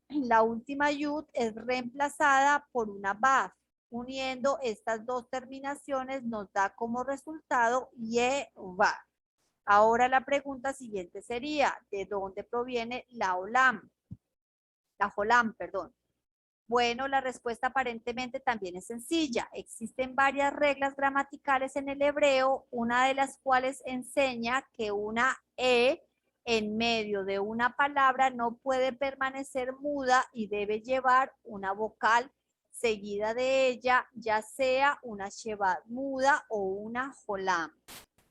la última yud es reemplazada por una baf. Uniendo estas dos terminaciones nos da como resultado ye-va. Ahora la pregunta siguiente sería, ¿de dónde proviene la olam? La jolam, perdón. Bueno, la respuesta aparentemente también es sencilla. Existen varias reglas gramaticales en el hebreo, una de las cuales enseña que una E en medio de una palabra no puede permanecer muda y debe llevar una vocal seguida de ella, ya sea una shevat muda o una jolam.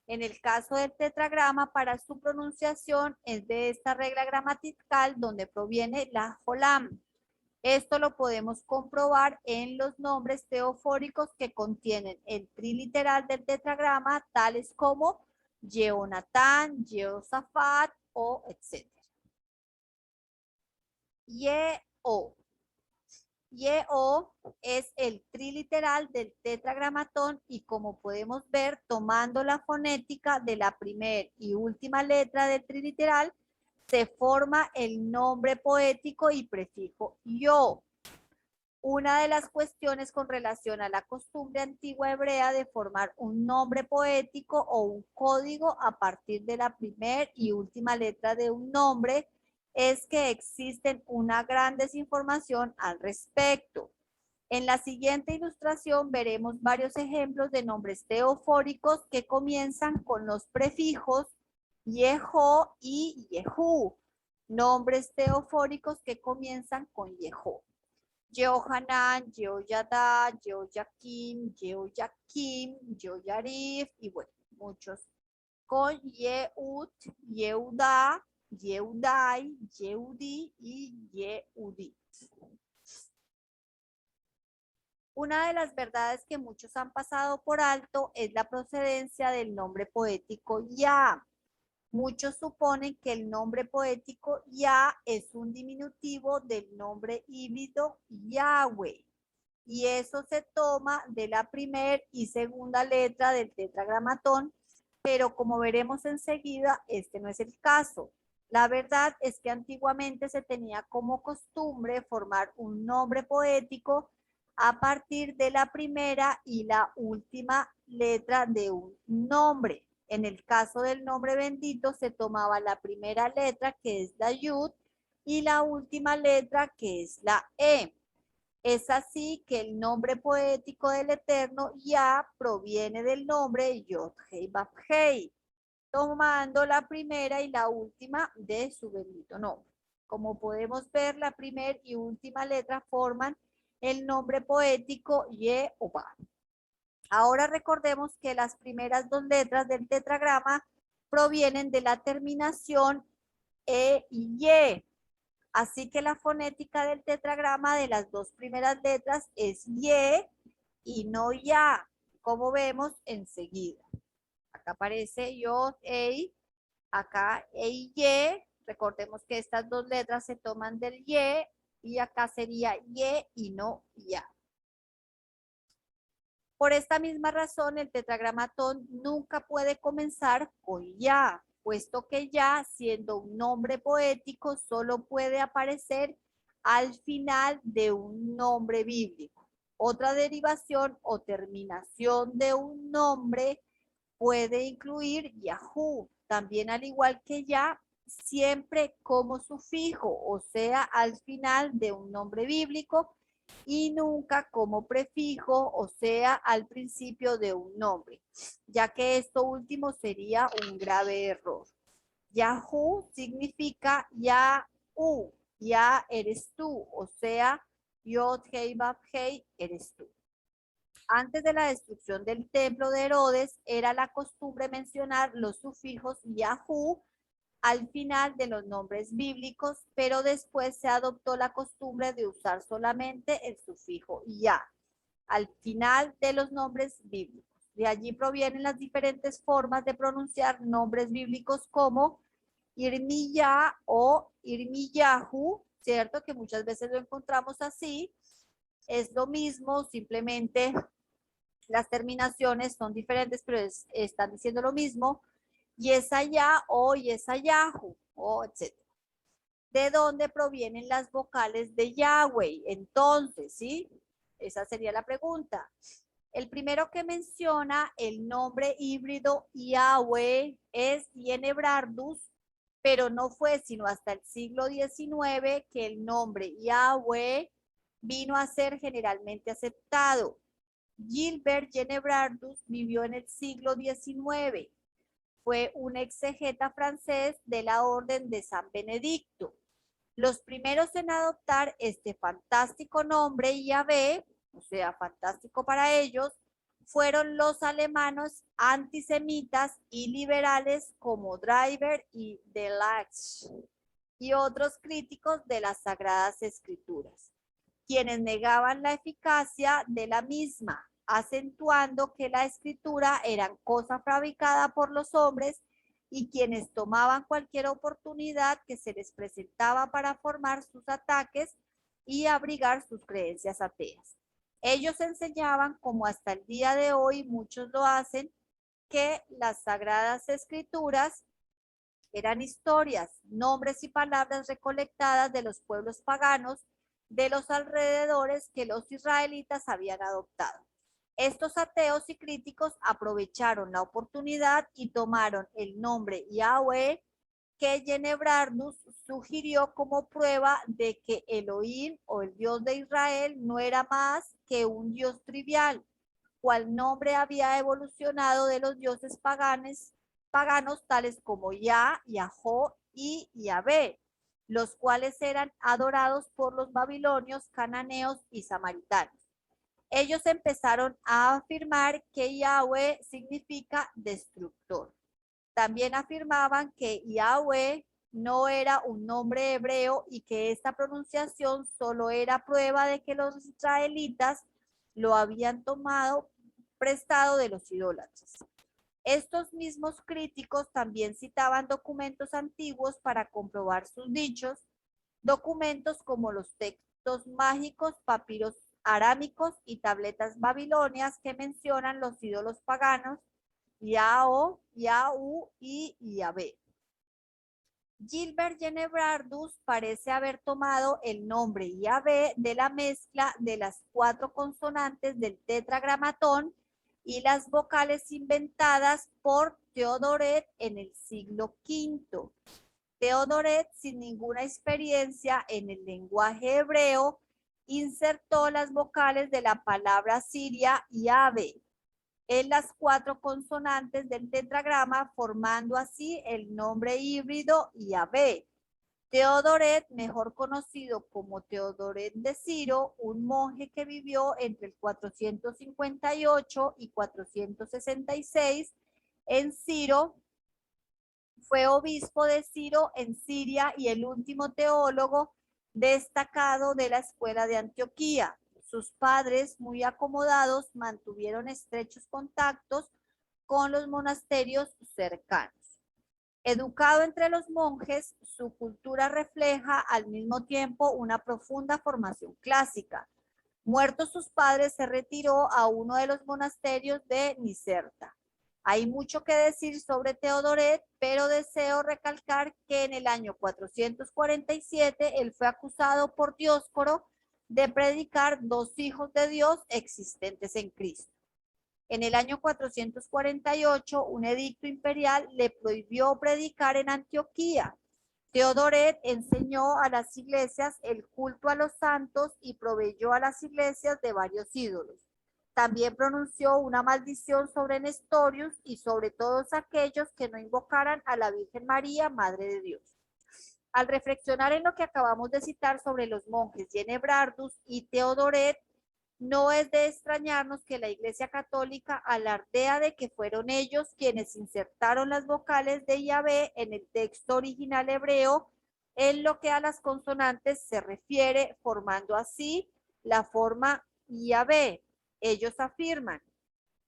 En el caso del tetragrama, para su pronunciación es de esta regla gramatical donde proviene la jolam. Esto lo podemos comprobar en los nombres teofóricos que contienen el triliteral del tetragrama, tales como Yehonatán, Jehosafat o etc. Yeo. Yeo es el triliteral del tetragramatón y como podemos ver, tomando la fonética de la primera y última letra del triliteral, se forma el nombre poético y prefijo yo. Una de las cuestiones con relación a la costumbre antigua hebrea de formar un nombre poético o un código a partir de la primera y última letra de un nombre es que existen una gran desinformación al respecto. En la siguiente ilustración veremos varios ejemplos de nombres teofóricos que comienzan con los prefijos Yeho y Yehu. Nombres teofóricos que comienzan con Yeho. Yehohanan, Yehoyada, Yehoyakim, Yehoyakim, Yehoyarif y bueno, muchos. Con Yehud, Yehuda, Yehudai, Yehudi y Yehudi. Una de las verdades que muchos han pasado por alto es la procedencia del nombre poético Ya. Muchos suponen que el nombre poético Ya es un diminutivo del nombre híbrido Yahweh. Y eso se toma de la primera y segunda letra del tetragramatón, pero como veremos enseguida, este no es el caso. La verdad es que antiguamente se tenía como costumbre formar un nombre poético a partir de la primera y la última letra de un nombre. En el caso del nombre bendito se tomaba la primera letra, que es la Yud, y la última letra, que es la E. Es así que el nombre poético del Eterno Ya proviene del nombre Yod-Hei-Vav-Hei, tomando la primera y la última de su bendito nombre. Como podemos ver, la primera y última letra forman el nombre poético Yehová. Ahora recordemos que las primeras dos letras del tetragrama provienen de la terminación E y Y. Así que la fonética del tetragrama de las dos primeras letras es Y y no Ya, como vemos enseguida. Acá aparece Yod, Ei, acá Ei, Y. Recordemos que estas dos letras se toman del y acá sería y no Ya. Por esta misma razón, el tetragramatón nunca puede comenzar con Ya, puesto que Ya, siendo un nombre poético, solo puede aparecer al final de un nombre bíblico. Otra derivación o terminación de un nombre puede incluir Yahú, también al igual que Ya, siempre como sufijo, o sea, al final de un nombre bíblico, y nunca como prefijo, o sea, al principio de un nombre, ya que esto último sería un grave error. Yahú significa Yahu, ya eres tú, o sea, Yod Hei Vav Hei eres tú. Antes de la destrucción del templo de Herodes, era la costumbre mencionar los sufijos Yahú al final de los nombres bíblicos, pero después se adoptó la costumbre de usar solamente el sufijo Ya al final de los nombres bíblicos. De allí provienen las diferentes formas de pronunciar nombres bíblicos como Irmiyah o Irmiyahu, ¿cierto? Que muchas veces lo encontramos así. Es lo mismo, simplemente las terminaciones son diferentes, pero están diciendo lo mismo. Yesaya o Yesayahu, o etc. ¿De dónde provienen las vocales de Yahweh? Entonces, ¿sí? Esa sería la pregunta. El primero que menciona el nombre híbrido Yahweh es Yenebrardus, pero no fue sino hasta el siglo XIX que el nombre Yahweh vino a ser generalmente aceptado. Gilbert Yenebrardus vivió en el siglo XIX. Fue un exegeta francés de la Orden de San Benedicto. Los primeros en adoptar este fantástico nombre Yahvé, o sea, fantástico para ellos, fueron los alemanes antisemitas y liberales como Driver y Delage y otros críticos de las Sagradas Escrituras. quienes negaban la eficacia de la misma, acentuando que la escritura era cosa fabricada por los hombres, y quienes tomaban cualquier oportunidad que se les presentaba para formar sus ataques y abrigar sus creencias ateas. Ellos enseñaban, como hasta el día de hoy muchos lo hacen, que las sagradas escrituras eran historias, nombres y palabras recolectadas de los pueblos paganos de los alrededores que los israelitas habían adoptado. Estos ateos y críticos aprovecharon la oportunidad y tomaron el nombre Yahweh que Genebrardus sugirió como prueba de que Elohim o el Dios de Israel no era más que un Dios trivial, cual nombre había evolucionado de los dioses paganos tales como Yah, Yahó y Yahvé, los cuales eran adorados por los babilonios, cananeos y samaritanos. Ellos empezaron a afirmar que Yahweh significa destructor. También afirmaban que Yahweh no era un nombre hebreo y que esta pronunciación solo era prueba de que los israelitas lo habían tomado prestado de los idólatras. Estos mismos críticos también citaban documentos antiguos para comprobar sus dichos, documentos como los textos mágicos, papiros arámicos y tabletas babilonias que mencionan los ídolos paganos, Yahó, Yahu y Yahvé. Gilbert Genebrardus parece haber tomado el nombre Yahvé de la mezcla de las 4 consonantes del tetragramatón y las vocales inventadas por Theodoret en el siglo V. Theodoret, sin ninguna experiencia en el lenguaje hebreo, insertó las vocales de la palabra siria Yahvé en las 4 consonantes del tetragrama, formando así el nombre híbrido Yahvé. Teodoret, mejor conocido como Teodoret de Ciro, un monje que vivió entre el 458 y 466 en Ciro, fue obispo de Ciro en Siria y el último teólogo destacado de la escuela de Antioquía. Sus padres, muy acomodados, mantuvieron estrechos contactos con los monasterios cercanos. Educado entre los monjes, su cultura refleja al mismo tiempo una profunda formación clásica. Muertos sus padres, se retiró a uno de los monasterios de Nicerta. Hay mucho que decir sobre Teodoret, pero deseo recalcar que en el año 447 él fue acusado por Dioscoro de predicar 2 hijos de Dios existentes en Cristo. En el año 448, un edicto imperial le prohibió predicar en Antioquía. Teodoret enseñó a las iglesias el culto a los santos y proveyó a las iglesias de varios ídolos. También pronunció una maldición sobre Nestorius y sobre todos aquellos que no invocaran a la Virgen María, Madre de Dios. Al reflexionar en lo que acabamos de citar sobre los monjes Genebrardus y Teodoret, no es de extrañarnos que la Iglesia Católica alardea de que fueron ellos quienes insertaron las vocales de Yahvé en el texto original hebreo en lo que a las consonantes se refiere, formando así la forma Yahvé. Ellos afirman,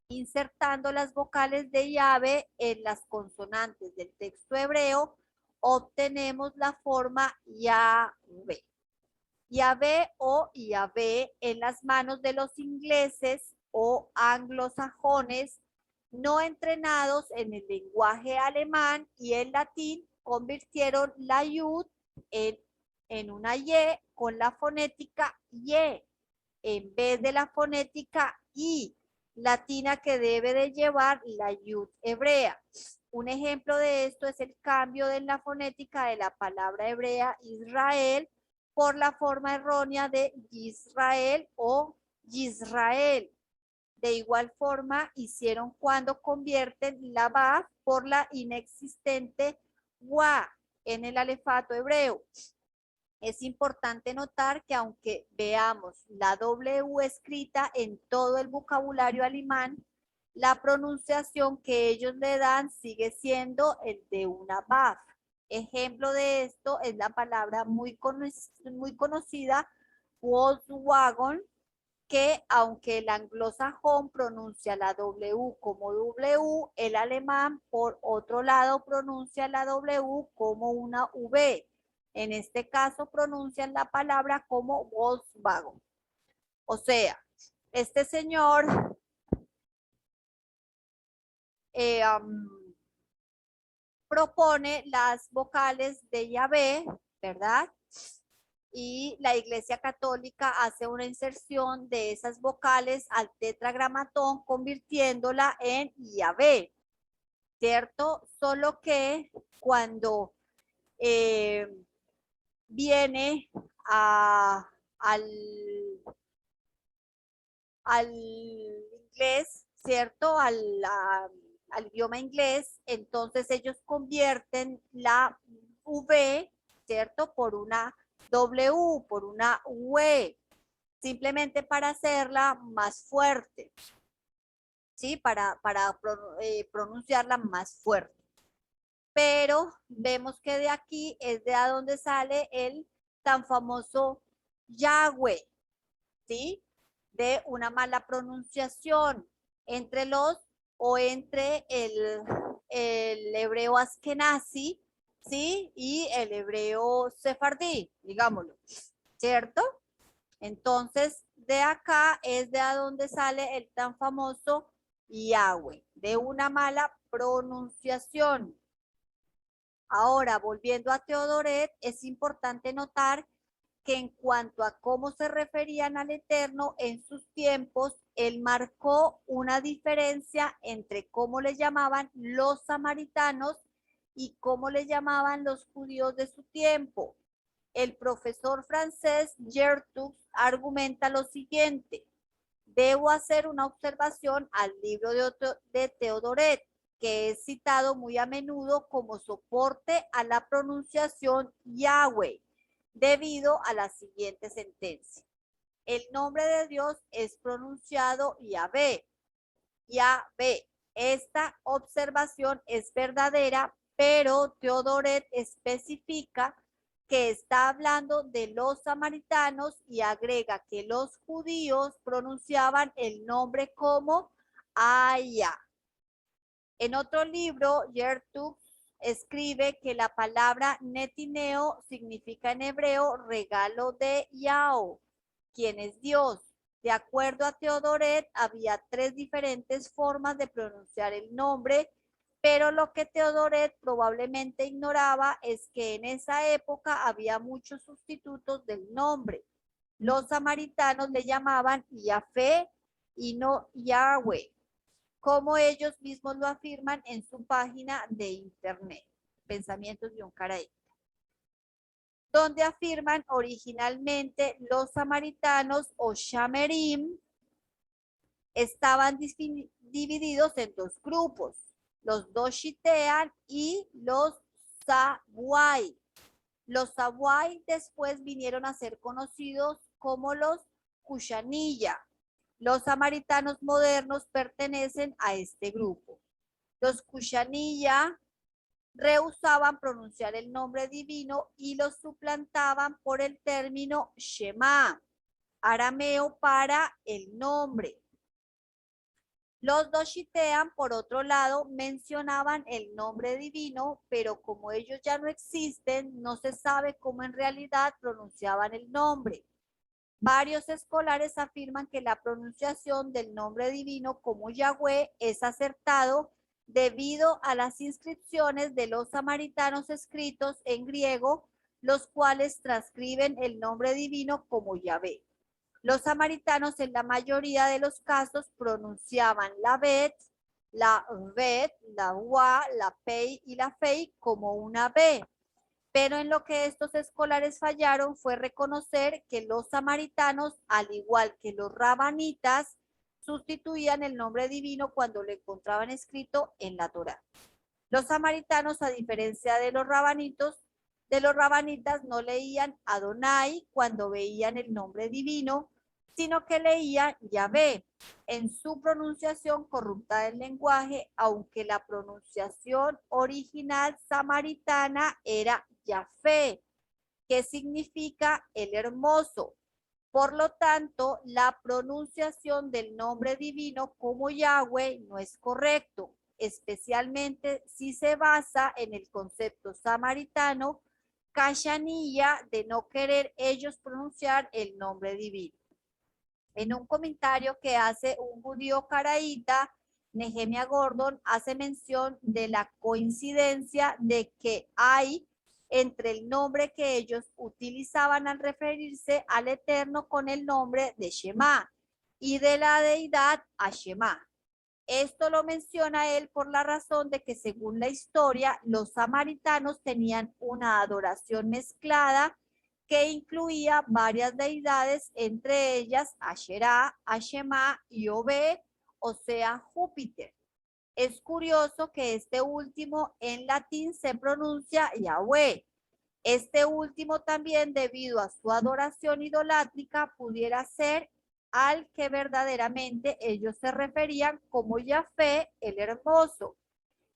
insertando las vocales de Yahvé en las consonantes del texto hebreo, obtenemos la forma Yahvé. Yahvé o Yahvé en las manos de los ingleses o anglosajones no entrenados en el lenguaje alemán y el latín, convirtieron la yud en una y con la fonética y en vez de la fonética i latina que debe de llevar la yud hebrea. Un ejemplo de esto es el cambio de la fonética de la palabra hebrea Israel por la forma errónea de Israel o Yisrael. De igual forma hicieron cuando convierten la Vav por la inexistente Wa en el alefato hebreo. Es importante notar que aunque veamos la W escrita en todo el vocabulario alemán, la pronunciación que ellos le dan sigue siendo el de una Vav. Ejemplo de esto es la palabra muy conocida Volkswagen, que aunque el anglosajón pronuncia la W como W, el alemán por otro lado pronuncia la W como una V. En este caso pronuncian la palabra como Volkswagen. O sea, este señor propone las vocales de Yahvé, ¿verdad? Y la Iglesia Católica hace una inserción de esas vocales al tetragramatón, convirtiéndola en Yahvé, ¿cierto? Solo que cuando viene al inglés, ¿cierto? Al idioma inglés, entonces ellos convierten la V, ¿cierto? Por una W, por una UE, simplemente para hacerla más fuerte, ¿sí? Para pronunciarla más fuerte. Pero vemos que de aquí es de a donde sale el tan famoso Yahweh, ¿sí? De una mala pronunciación entre los o entre el hebreo askenazi, ¿sí? Y el hebreo sefardí, digámoslo, ¿cierto? Entonces, de acá es de a donde sale el tan famoso Yahweh, de una mala pronunciación. Ahora, volviendo a Teodoret, es importante notar que en cuanto a cómo se referían al Eterno en sus tiempos, él marcó una diferencia entre cómo le llamaban los samaritanos y cómo le llamaban los judíos de su tiempo. El profesor francés Gertux argumenta lo siguiente: debo hacer una observación al libro de Teodoret, que es citado muy a menudo como soporte a la pronunciación Yahweh, debido a la siguiente sentencia. El nombre de Dios es pronunciado Yahvé. Yahvé. Esta observación es verdadera, pero Teodoret especifica que está hablando de los samaritanos y agrega que los judíos pronunciaban el nombre como Aya. En otro libro, Gertux escribe que la palabra netineo significa en hebreo regalo de Yahweh, quien es Dios. De acuerdo a Teodoret, había 3 diferentes formas de pronunciar el nombre, pero lo que Teodoret probablemente ignoraba es que en esa época había muchos sustitutos del nombre. Los samaritanos le llamaban Yahvé y no Yahweh, como ellos mismos lo afirman en su página de internet, Pensamientos-Caraí, donde afirman originalmente los samaritanos o shamerim estaban divididos en 2 grupos, los Doshitean y los Sabuai. Los Sabuai después vinieron a ser conocidos como los Kushanilla. Los samaritanos modernos pertenecen a este grupo. Los Kushanilla rehusaban pronunciar el nombre divino y los suplantaban por el término Shema, arameo para el nombre. Los Doshitean, por otro lado, mencionaban el nombre divino, pero como ellos ya no existen, no se sabe cómo en realidad pronunciaban el nombre. Varios escolares afirman que la pronunciación del nombre divino como Yahweh es acertado debido a las inscripciones de los samaritanos escritos en griego, los cuales transcriben el nombre divino como Yahvé. Los samaritanos en la mayoría de los casos pronunciaban la bet, la vet, la wa, la pei y la fei como una b. Pero en lo que estos escolares fallaron fue reconocer que los samaritanos, al igual que los rabanitas, sustituían el nombre divino cuando lo encontraban escrito en la Torá. Los samaritanos, a diferencia de los rabanitas, no leían Adonai cuando veían el nombre divino, sino que leían Yahvé en su pronunciación corrupta del lenguaje, aunque la pronunciación original samaritana era Yahvé, que significa el hermoso. Por lo tanto, la pronunciación del nombre divino como Yahweh no es correcto, especialmente si se basa en el concepto samaritano, kashanilla, de no querer ellos pronunciar el nombre divino. En un comentario que hace un judío caraíta, Nehemia Gordon hace mención de la coincidencia de que hay entre el nombre que ellos utilizaban al referirse al Eterno con el nombre de Shema y de la deidad Ashema. Esto lo menciona él por la razón de que según la historia, los samaritanos tenían una adoración mezclada que incluía varias deidades, entre ellas Asherá, Ashema y Obe, o sea, Júpiter. Es curioso que este último en latín se pronuncia Yahweh. Este último también, debido a su adoración idolátrica, pudiera ser al que verdaderamente ellos se referían como Yahvé, el hermoso.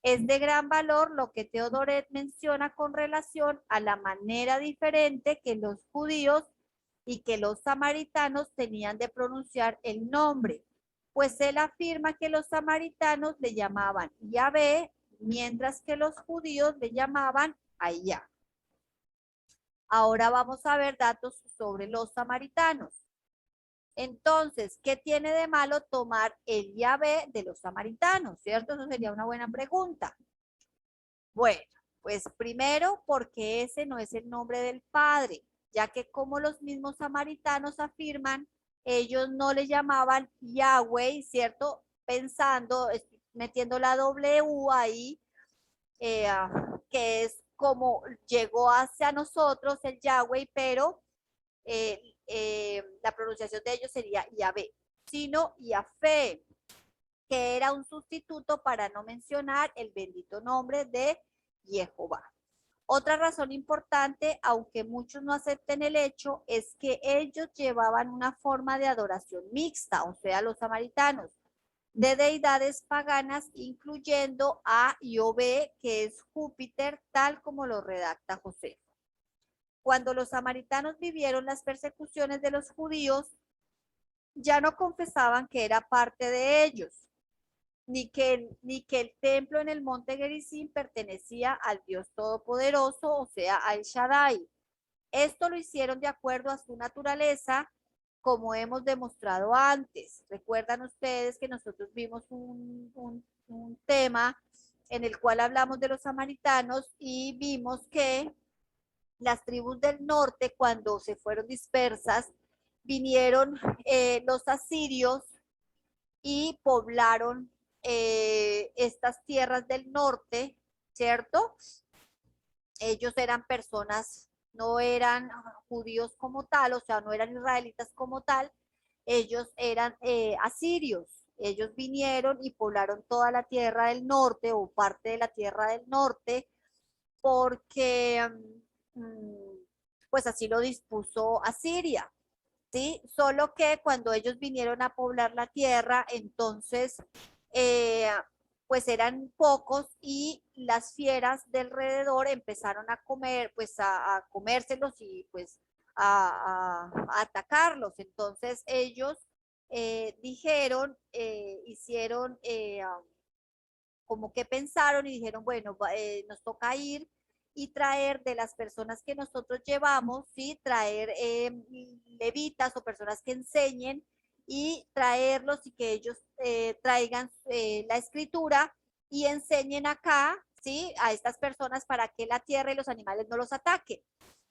Es de gran valor lo que Teodoret menciona con relación a la manera diferente que los judíos y que los samaritanos tenían de pronunciar el nombre, pues él afirma que los samaritanos le llamaban Yahvé, mientras que los judíos le llamaban Ayah. Ahora vamos a ver datos sobre los samaritanos. Entonces, ¿qué tiene de malo tomar el Yahvé de los samaritanos? ¿Cierto? Eso sería una buena pregunta. Bueno, pues primero, porque ese no es el nombre del Padre, ya que como los mismos samaritanos afirman, ellos no le llamaban Yahweh, ¿cierto? Pensando, metiendo la W ahí, que es como llegó hacia nosotros el Yahweh, pero la pronunciación de ellos sería Yahvé, sino Yahvé, que era un sustituto para no mencionar el bendito nombre de Jehová. Otra razón importante, aunque muchos no acepten el hecho, es que ellos llevaban una forma de adoración mixta, o sea, los samaritanos, de deidades paganas, incluyendo a Yahvé, que es Júpiter, tal como lo redacta José. Cuando los samaritanos vivieron las persecuciones de los judíos, ya no confesaban que era parte de ellos, ni que el templo en el monte Gerizim pertenecía al Dios Todopoderoso, o sea, al Shaddai. Esto lo hicieron de acuerdo a su naturaleza, como hemos demostrado antes. Recuerdan ustedes que nosotros vimos un tema en el cual hablamos de los samaritanos y vimos que las tribus del norte, cuando se fueron dispersas, vinieron los asirios y poblaron estas tierras del norte, ¿cierto? Ellos eran personas, no eran judíos como tal, o sea, no eran israelitas como tal, ellos eran asirios. Ellos vinieron y poblaron toda la tierra del norte o parte de la tierra del norte porque pues así lo dispuso Asiria, ¿sí? Solo que cuando ellos vinieron a poblar la tierra, entonces, pues eran pocos y las fieras del alrededor empezaron a comer, pues a comérselos y pues a atacarlos. Entonces ellos dijeron, hicieron como que pensaron y dijeron, bueno, nos toca ir y traer de las personas que nosotros llevamos, ¿sí? Traer levitas o personas que enseñen y traerlos y que ellos traigan la escritura y enseñen acá, ¿sí? A estas personas para que la tierra y los animales no los ataquen.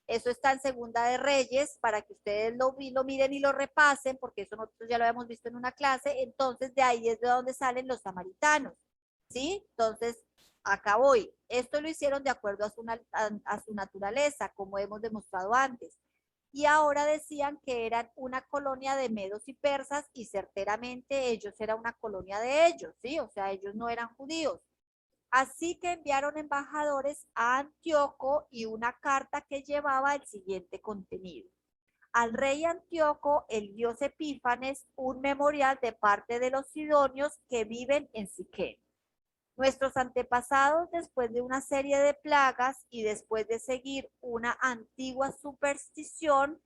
Eso está en Segunda de Reyes, para que ustedes lo miren y lo repasen, porque eso nosotros ya lo habíamos visto en una clase. Entonces, de ahí es de donde salen los samaritanos, ¿sí? Entonces, acá voy. Esto lo hicieron de acuerdo a su naturaleza, como hemos demostrado antes. Y ahora decían que eran una colonia de medos y persas, y certeramente ellos eran una colonia de ellos, ¿sí? O sea, ellos no eran judíos. Así que enviaron embajadores a Antíoco y una carta que llevaba el siguiente contenido. Al rey Antíoco, el dios Epífanes, un memorial de parte de los sidonios que viven en Siquem. Nuestros antepasados, después de una serie de plagas y después de seguir una antigua superstición,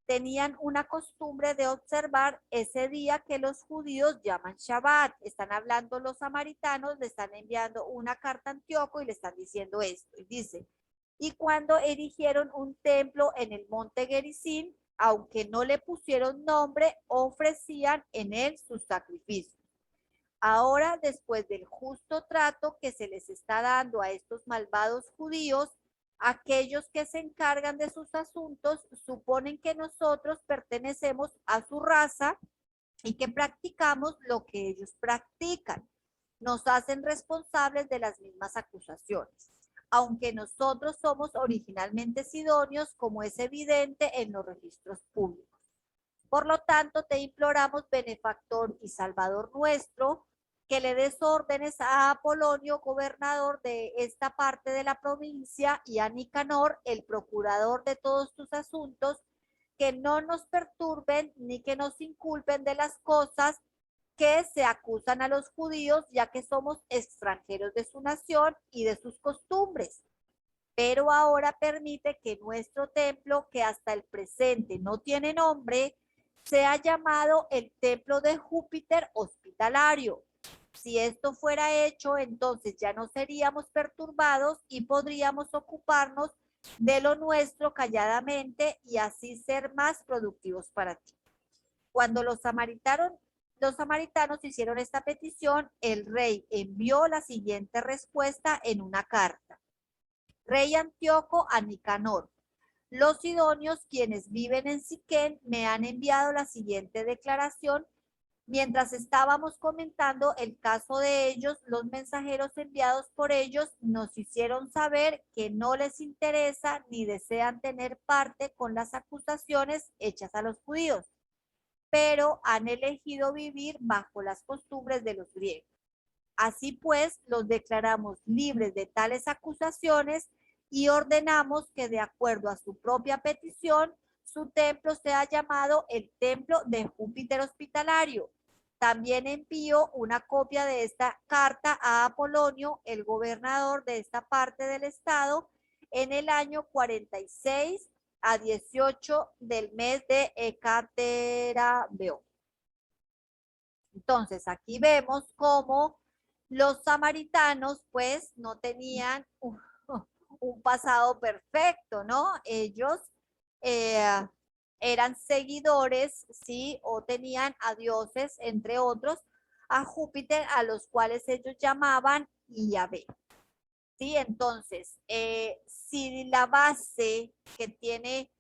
tenían una costumbre de observar ese día que los judíos llaman Shabbat. Están hablando los samaritanos, le están enviando una carta a Antíoco y le están diciendo esto. Y dice, y cuando erigieron un templo en el monte Gerizim, aunque no le pusieron nombre, ofrecían en él sus sacrificios. Ahora, después del justo trato que se les está dando a estos malvados judíos, aquellos que se encargan de sus asuntos suponen que nosotros pertenecemos a su raza y que practicamos lo que ellos practican. Nos hacen responsables de las mismas acusaciones, aunque nosotros somos originalmente sidonios, como es evidente en los registros públicos. Por lo tanto, te imploramos, benefactor y salvador nuestro, que le des órdenes a Apolonio, gobernador de esta parte de la provincia, y a Nicanor, el procurador de todos tus asuntos, que no nos perturben ni que nos inculpen de las cosas que se acusan a los judíos, ya que somos extranjeros de su nación y de sus costumbres. Pero ahora permite que nuestro templo, que hasta el presente no tiene nombre, sea llamado el templo de Júpiter hospitalario. Si esto fuera hecho, entonces ya no seríamos perturbados y podríamos ocuparnos de lo nuestro calladamente y así ser más productivos para ti. Cuando los samaritanos hicieron esta petición, el rey envió la siguiente respuesta en una carta. Rey Antíoco a Nicanor. Los sidonios, quienes viven en Siquén, me han enviado la siguiente declaración. Mientras estábamos comentando el caso de ellos, los mensajeros enviados por ellos nos hicieron saber que no les interesa ni desean tener parte con las acusaciones hechas a los judíos, pero han elegido vivir bajo las costumbres de los griegos. Así pues, los declaramos libres de tales acusaciones y ordenamos que, de acuerdo a su propia petición, su templo sea llamado el templo de Júpiter hospitalario. También envío una copia de esta carta a Apolonio, el gobernador de esta parte del estado, en el año 46 a 18 del mes de Hecaterabeo. Entonces, aquí vemos cómo los samaritanos, pues, no tenían un pasado perfecto, ¿no? Ellos eran seguidores, ¿sí? O tenían a dioses, entre otros, a Júpiter, a los cuales ellos llamaban Yahvé. ¿Sí? Entonces, si la base que tiene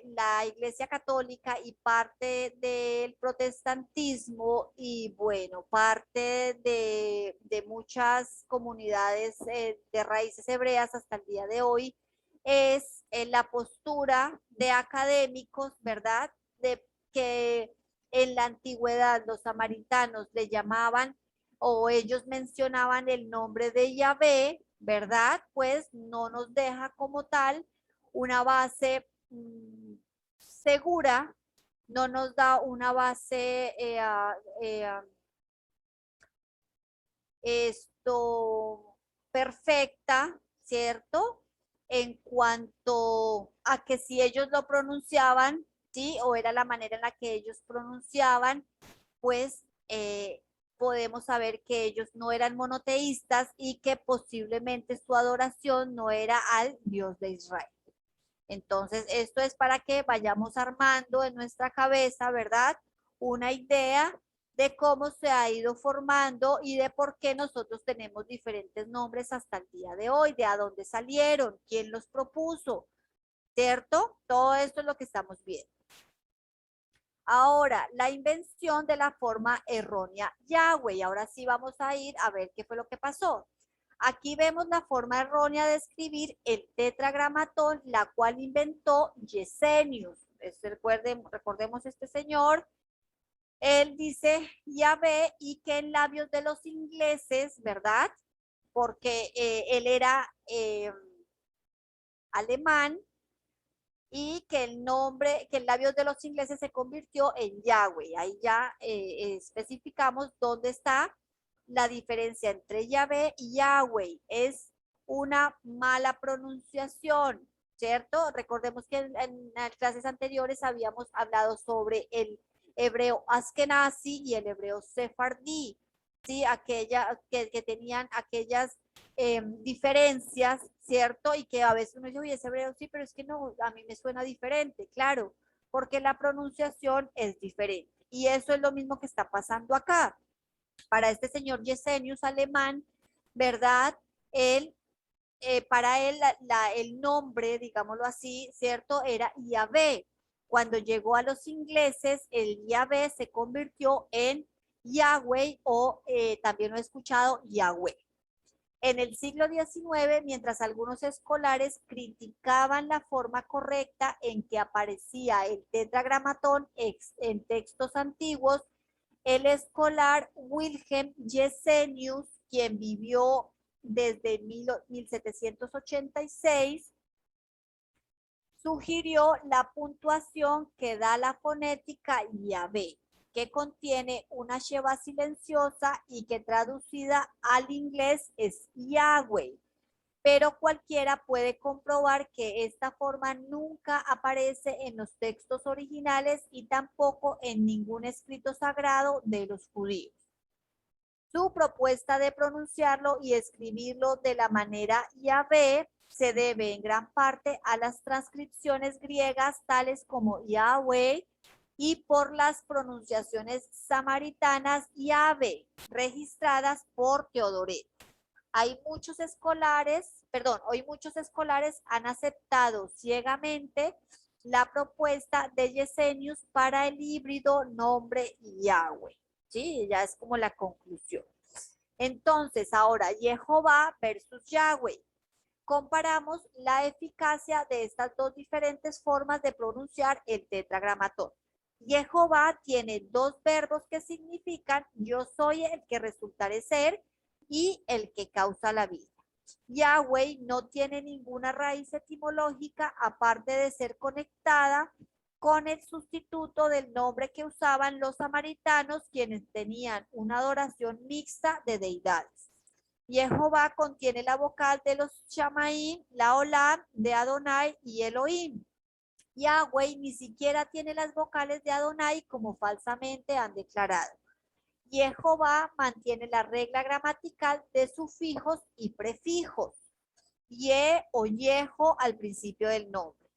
la Iglesia Católica y parte del protestantismo y bueno, parte de muchas comunidades de raíces hebreas hasta el día de hoy, es la postura de académicos, ¿verdad? De que en la antigüedad los samaritanos le llamaban o ellos mencionaban el nombre de Yahvé, ¿verdad? Pues no nos deja como tal una base segura, no nos da una base perfecta, ¿cierto? En cuanto a que si ellos lo pronunciaban, ¿sí? O era la manera en la que ellos pronunciaban, pues podemos saber que ellos no eran monoteístas y que posiblemente su adoración no era al Dios de Israel. Entonces, esto es para que vayamos armando en nuestra cabeza, ¿verdad? Una idea de cómo se ha ido formando y de por qué nosotros tenemos diferentes nombres hasta el día de hoy, de a dónde salieron, quién los propuso, ¿cierto? Todo esto es lo que estamos viendo. Ahora, la invención de la forma errónea Yahweh. Ahora sí vamos a ir a ver qué fue lo que pasó. Aquí vemos la forma errónea de escribir el tetragramatón, la cual inventó Yesenius. Recordemos este señor. Él dice Yahvé y que en labios de los ingleses, ¿verdad? Porque él era alemán y que el nombre, que el labios de los ingleses se convirtió en Yahweh. Ahí ya especificamos dónde está la diferencia entre Yahvé y Yahweh. Es una mala pronunciación. ¿cierto? Recordemos que en las clases anteriores habíamos hablado sobre el hebreo askenazi y el hebreo sefardí, ¿sí? Que tenían aquellas diferencias, ¿cierto? Y que a veces uno dice, oye, ese hebreo sí, pero es que no, a mí me suena diferente, claro, porque la pronunciación es diferente. Y eso es lo mismo que está pasando acá. Para este señor Yesenius alemán, ¿verdad? Él para él el nombre, digámoslo así, ¿cierto? Era Yahvé. Cuando llegó a los ingleses, el Yahvé se convirtió en Yahweh o también lo he escuchado Yahweh. En el siglo XIX, mientras algunos escolares criticaban la forma correcta en que aparecía el tetragramatón en textos antiguos, el escolar Wilhelm Gesenius, quien vivió desde 1786, sugirió la puntuación que da la fonética Yahvé, que contiene una sheva silenciosa y que traducida al inglés es Yahweh. Pero cualquiera puede comprobar que esta forma nunca aparece en los textos originales y tampoco en ningún escrito sagrado de los judíos. Su propuesta de pronunciarlo y escribirlo de la manera Yahvé se debe en gran parte a las transcripciones griegas tales como Yahweh y por las pronunciaciones samaritanas Yahvé registradas por Teodoret. Hoy muchos escolares han aceptado ciegamente la propuesta de Yesenius para el híbrido nombre Yahweh. ¿Sí? Ya es como la conclusión. Entonces, ahora Jehová versus Yahweh. Comparamos la eficacia de estas dos diferentes formas de pronunciar el tetragramatón. Jehová tiene dos verbos que significan yo soy el que resultaré ser y el que causa la vida. Yahweh no tiene ninguna raíz etimológica aparte de ser conectada con el sustituto del nombre que usaban los samaritanos, quienes tenían una adoración mixta de deidades. Jehová contiene la vocal de los Shamaim, la Olam, de Adonai y Elohim. Yahweh ni siquiera tiene las vocales de Adonai como falsamente han declarado. Jehová mantiene la regla gramatical de sufijos y prefijos. Ye o yejo al principio del nombre.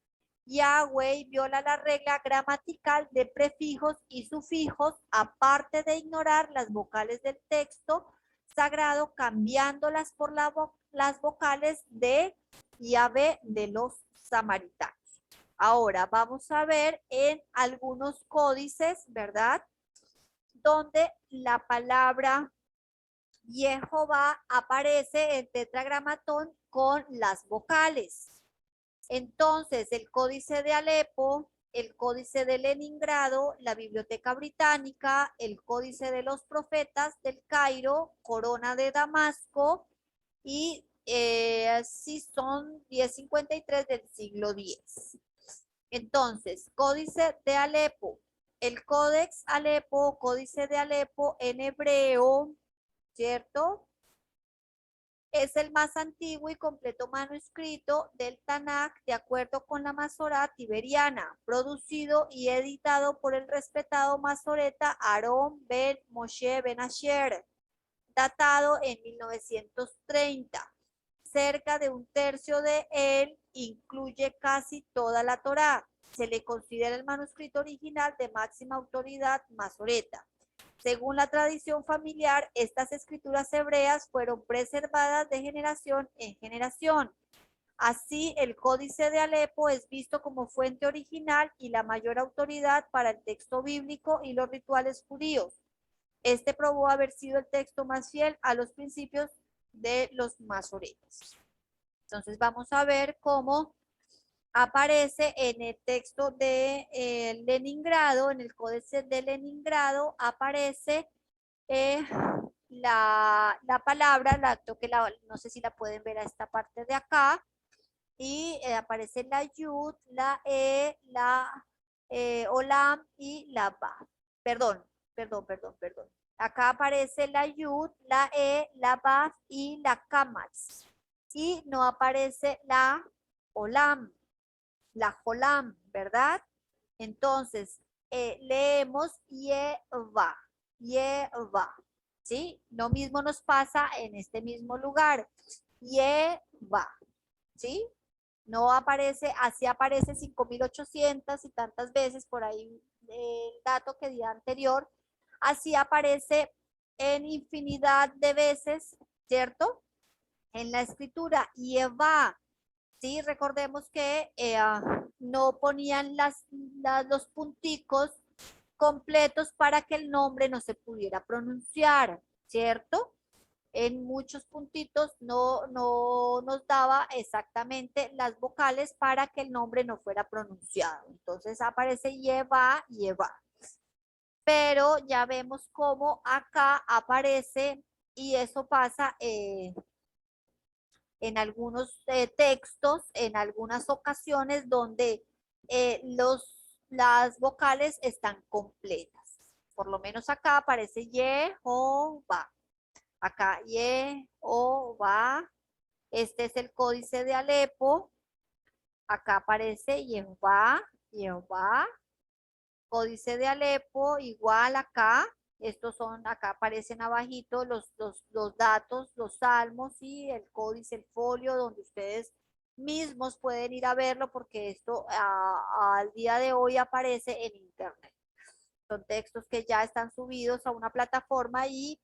Yahweh viola la regla gramatical de prefijos y sufijos, aparte de ignorar las vocales del texto sagrado, cambiándolas por las vocales de Yahvé de los samaritanos. Ahora vamos a ver en algunos códices, ¿verdad? Donde la palabra Jehová aparece en tetragramatón con las vocales. Entonces, el Códice de Alepo, el Códice de Leningrado, la Biblioteca Británica, el Códice de los Profetas del Cairo, Corona de Damasco y sí son 1053 del siglo X. Entonces, Códice de Alepo, el Códex Alepo, Códice de Alepo en hebreo, ¿cierto? Es el más antiguo y completo manuscrito del Tanaj de acuerdo con la Masorá tiberiana, producido y editado por el respetado masoreta Aarón ben Moshe ben Asher, datado en 1930. Cerca de un tercio de él incluye casi toda la Torá. Se le considera el manuscrito original de máxima autoridad masoreta. Según la tradición familiar, estas escrituras hebreas fueron preservadas de generación en generación. Así, el Códice de Alepo es visto como fuente original y la mayor autoridad para el texto bíblico y los rituales judíos. Este probó haber sido el texto más fiel a los principios de los masoretas. Entonces, vamos a ver cómo aparece en el texto de Leningrado, en el Códice de Leningrado, aparece la palabra, no sé si la pueden ver a esta parte de acá, y aparece la Yud, la E, la Olam y la Ba. Perdón. Acá aparece la Yud, la E, la Ba y la Kamatz. Y no aparece la Olam. la jolam, ¿verdad? Entonces, leemos Yeva, Yeva, ¿sí? Lo mismo nos pasa en este mismo lugar, Yeva, ¿sí? No aparece, así aparece 5.800 y tantas veces por ahí el dato que di anterior, así aparece en infinidad de veces, ¿cierto? En la escritura, Yeva, ¿sí? Recordemos que no ponían los punticos completos para que el nombre no se pudiera pronunciar, ¿cierto? En muchos puntitos no nos daba exactamente las vocales para que el nombre no fuera pronunciado. Entonces aparece lleva, lleva. Pero ya vemos cómo acá aparece y eso pasa en algunos textos, en algunas ocasiones donde las vocales están completas. Por lo menos acá aparece Jehová. Acá Jehová. Este es el códice de Alepo. Acá aparece Jehová, Jehová. Códice de Alepo, igual acá. Estos son, acá aparecen abajito los datos, los salmos y el códice, el folio, donde ustedes mismos pueden ir a verlo porque esto al día de hoy aparece en internet. Son textos que ya están subidos a una plataforma y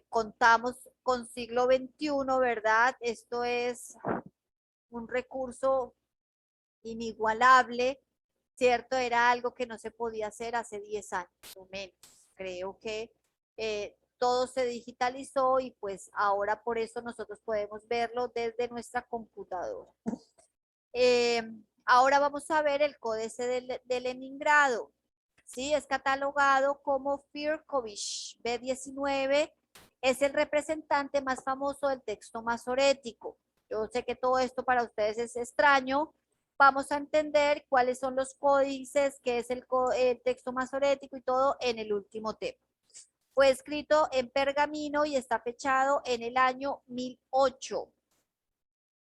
contamos con siglo XXI, ¿verdad? Esto es un recurso inigualable, ¿cierto? Era algo que no se podía hacer hace 10 años o menos. Creo que todo se digitalizó y pues ahora por eso nosotros podemos verlo desde nuestra computadora. Ahora vamos a ver el códice de Leningrado. Sí, es catalogado como Firkovich B19. Es el representante más famoso del texto masorético. Yo sé que todo esto para ustedes es extraño. Vamos a entender cuáles son los códices, qué es el texto masorético y todo en el último tema. Fue escrito en pergamino y está fechado en el año 1008.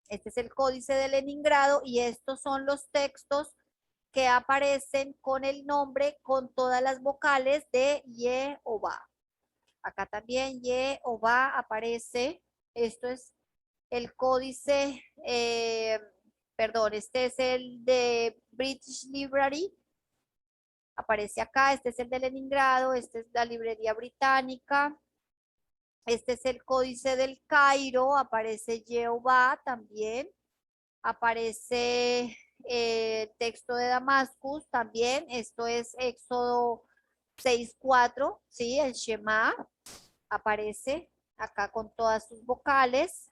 Este es el códice de Leningrado y estos son los textos que aparecen con el nombre, con todas las vocales de Jehová. Acá también Jehová aparece. Esto es el códice, perdón, este es el de British Library. Aparece acá, este es el de Leningrado, esta es la librería británica. Este es el códice del Cairo, aparece Jehová también. Aparece el texto de Damascus también. Esto es Éxodo 6:4, ¿sí? El Shema aparece acá con todas sus vocales.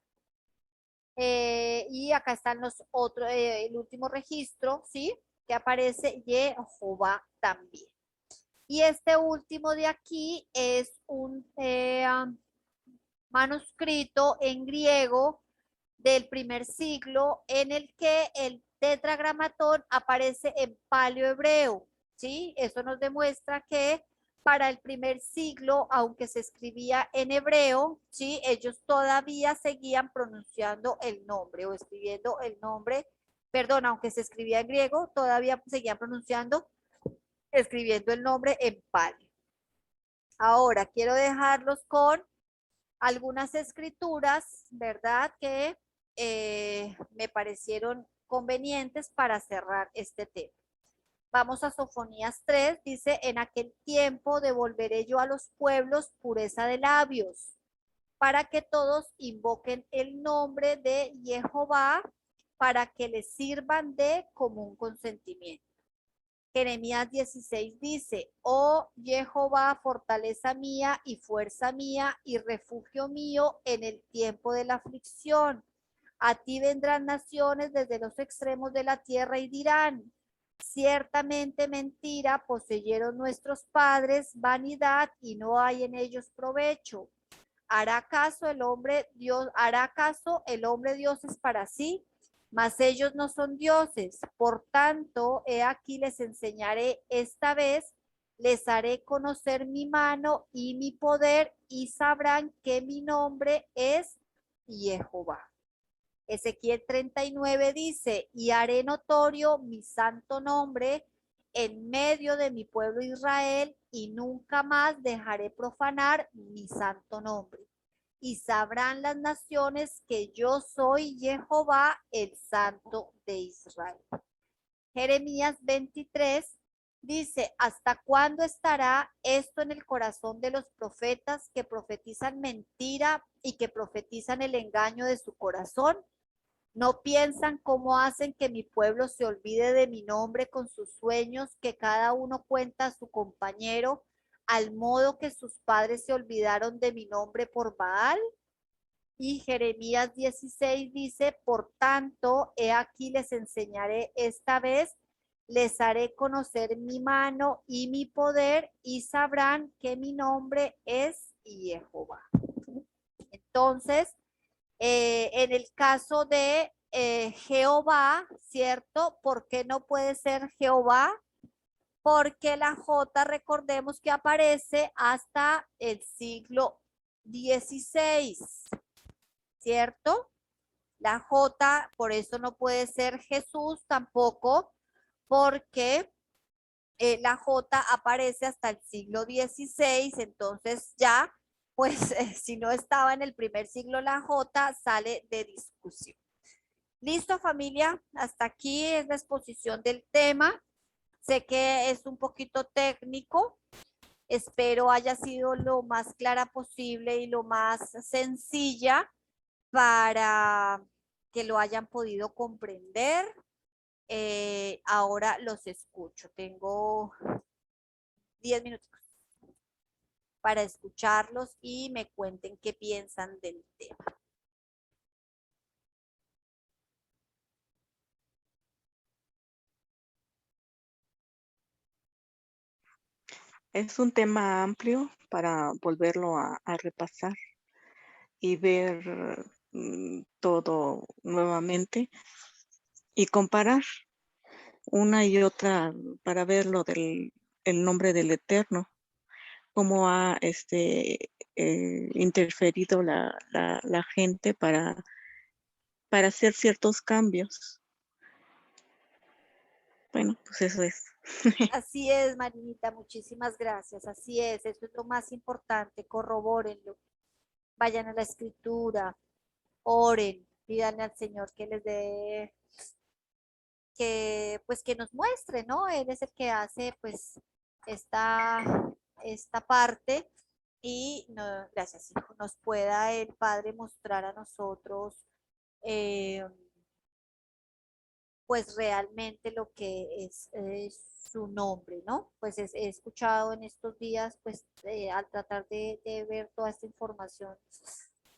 Y acá están los otros, el último registro, ¿sí? Que aparece Jehová también. Y este último de aquí es un manuscrito en griego del primer siglo en el que el tetragramatón aparece en paleohebreo, ¿sí? Eso nos demuestra que para el primer siglo, aunque se escribía en hebreo, ¿sí? Ellos todavía seguían pronunciando el nombre o escribiendo el nombre, perdón, aunque se escribía en griego, todavía seguían escribiendo el nombre en paleo. Ahora, quiero dejarlos con algunas escrituras, ¿verdad? Que me parecieron convenientes para cerrar este tema. Vamos a Sofonías 3, dice, en aquel tiempo devolveré yo a los pueblos pureza de labios, para que todos invoquen el nombre de Jehová, para que les sirvan de común consentimiento. Jeremías 16 dice, oh Jehová, fortaleza mía y fuerza mía y refugio mío en el tiempo de la aflicción. A ti vendrán naciones desde los extremos de la tierra y dirán, ciertamente mentira poseyeron nuestros padres vanidad y no hay en ellos provecho. ¿Hará caso el hombre dioses para sí? Mas ellos no son dioses. Por tanto, he aquí les enseñaré esta vez, les haré conocer mi mano y mi poder y sabrán que mi nombre es Jehová. Ezequiel 39 dice, y haré notorio mi santo nombre en medio de mi pueblo Israel y nunca más dejaré profanar mi santo nombre. Y sabrán las naciones que yo soy Jehová, el Santo de Israel. Jeremías 23 dice, ¿hasta cuándo estará esto en el corazón de los profetas que profetizan mentira y que profetizan el engaño de su corazón? ¿No piensan cómo hacen que mi pueblo se olvide de mi nombre con sus sueños, que cada uno cuenta a su compañero, al modo que sus padres se olvidaron de mi nombre por Baal? Y Jeremías 16 dice, por tanto, he aquí les enseñaré esta vez, les haré conocer mi mano y mi poder y sabrán que mi nombre es Jehová. Entonces, en el caso de Jehová, ¿cierto? ¿Por qué no puede ser Jehová? Porque la J, recordemos que aparece hasta el siglo XVI, ¿cierto? La J, por eso no puede ser Jesús tampoco, porque la J aparece hasta el siglo XVI, entonces ya, pues si no estaba en el primer siglo la J, sale de discusión. Listo, familia, hasta aquí es la exposición del tema. Sé que es un poquito técnico, espero haya sido lo más clara posible y lo más sencilla para que lo hayan podido comprender. Ahora los escucho. Tengo 10 minutos para escucharlos y me cuenten qué piensan del tema. Es un tema amplio para volverlo a repasar y ver todo nuevamente y comparar una y otra para ver lo del el nombre del Eterno, cómo ha interferido la gente para hacer ciertos cambios. Bueno, pues eso es. Así es, Marinita, muchísimas gracias. Así es, eso es lo más importante, corrobórenlo. Vayan a la escritura, oren, pídanle al Señor que les dé, que pues que nos muestre, ¿no? Él es el que hace pues esta, esta parte y no, gracias, hijo, nos pueda el Padre mostrar a nosotros eh, pues realmente lo que es su nombre, ¿no? Pues he escuchado en estos días, pues al tratar de ver toda esta información,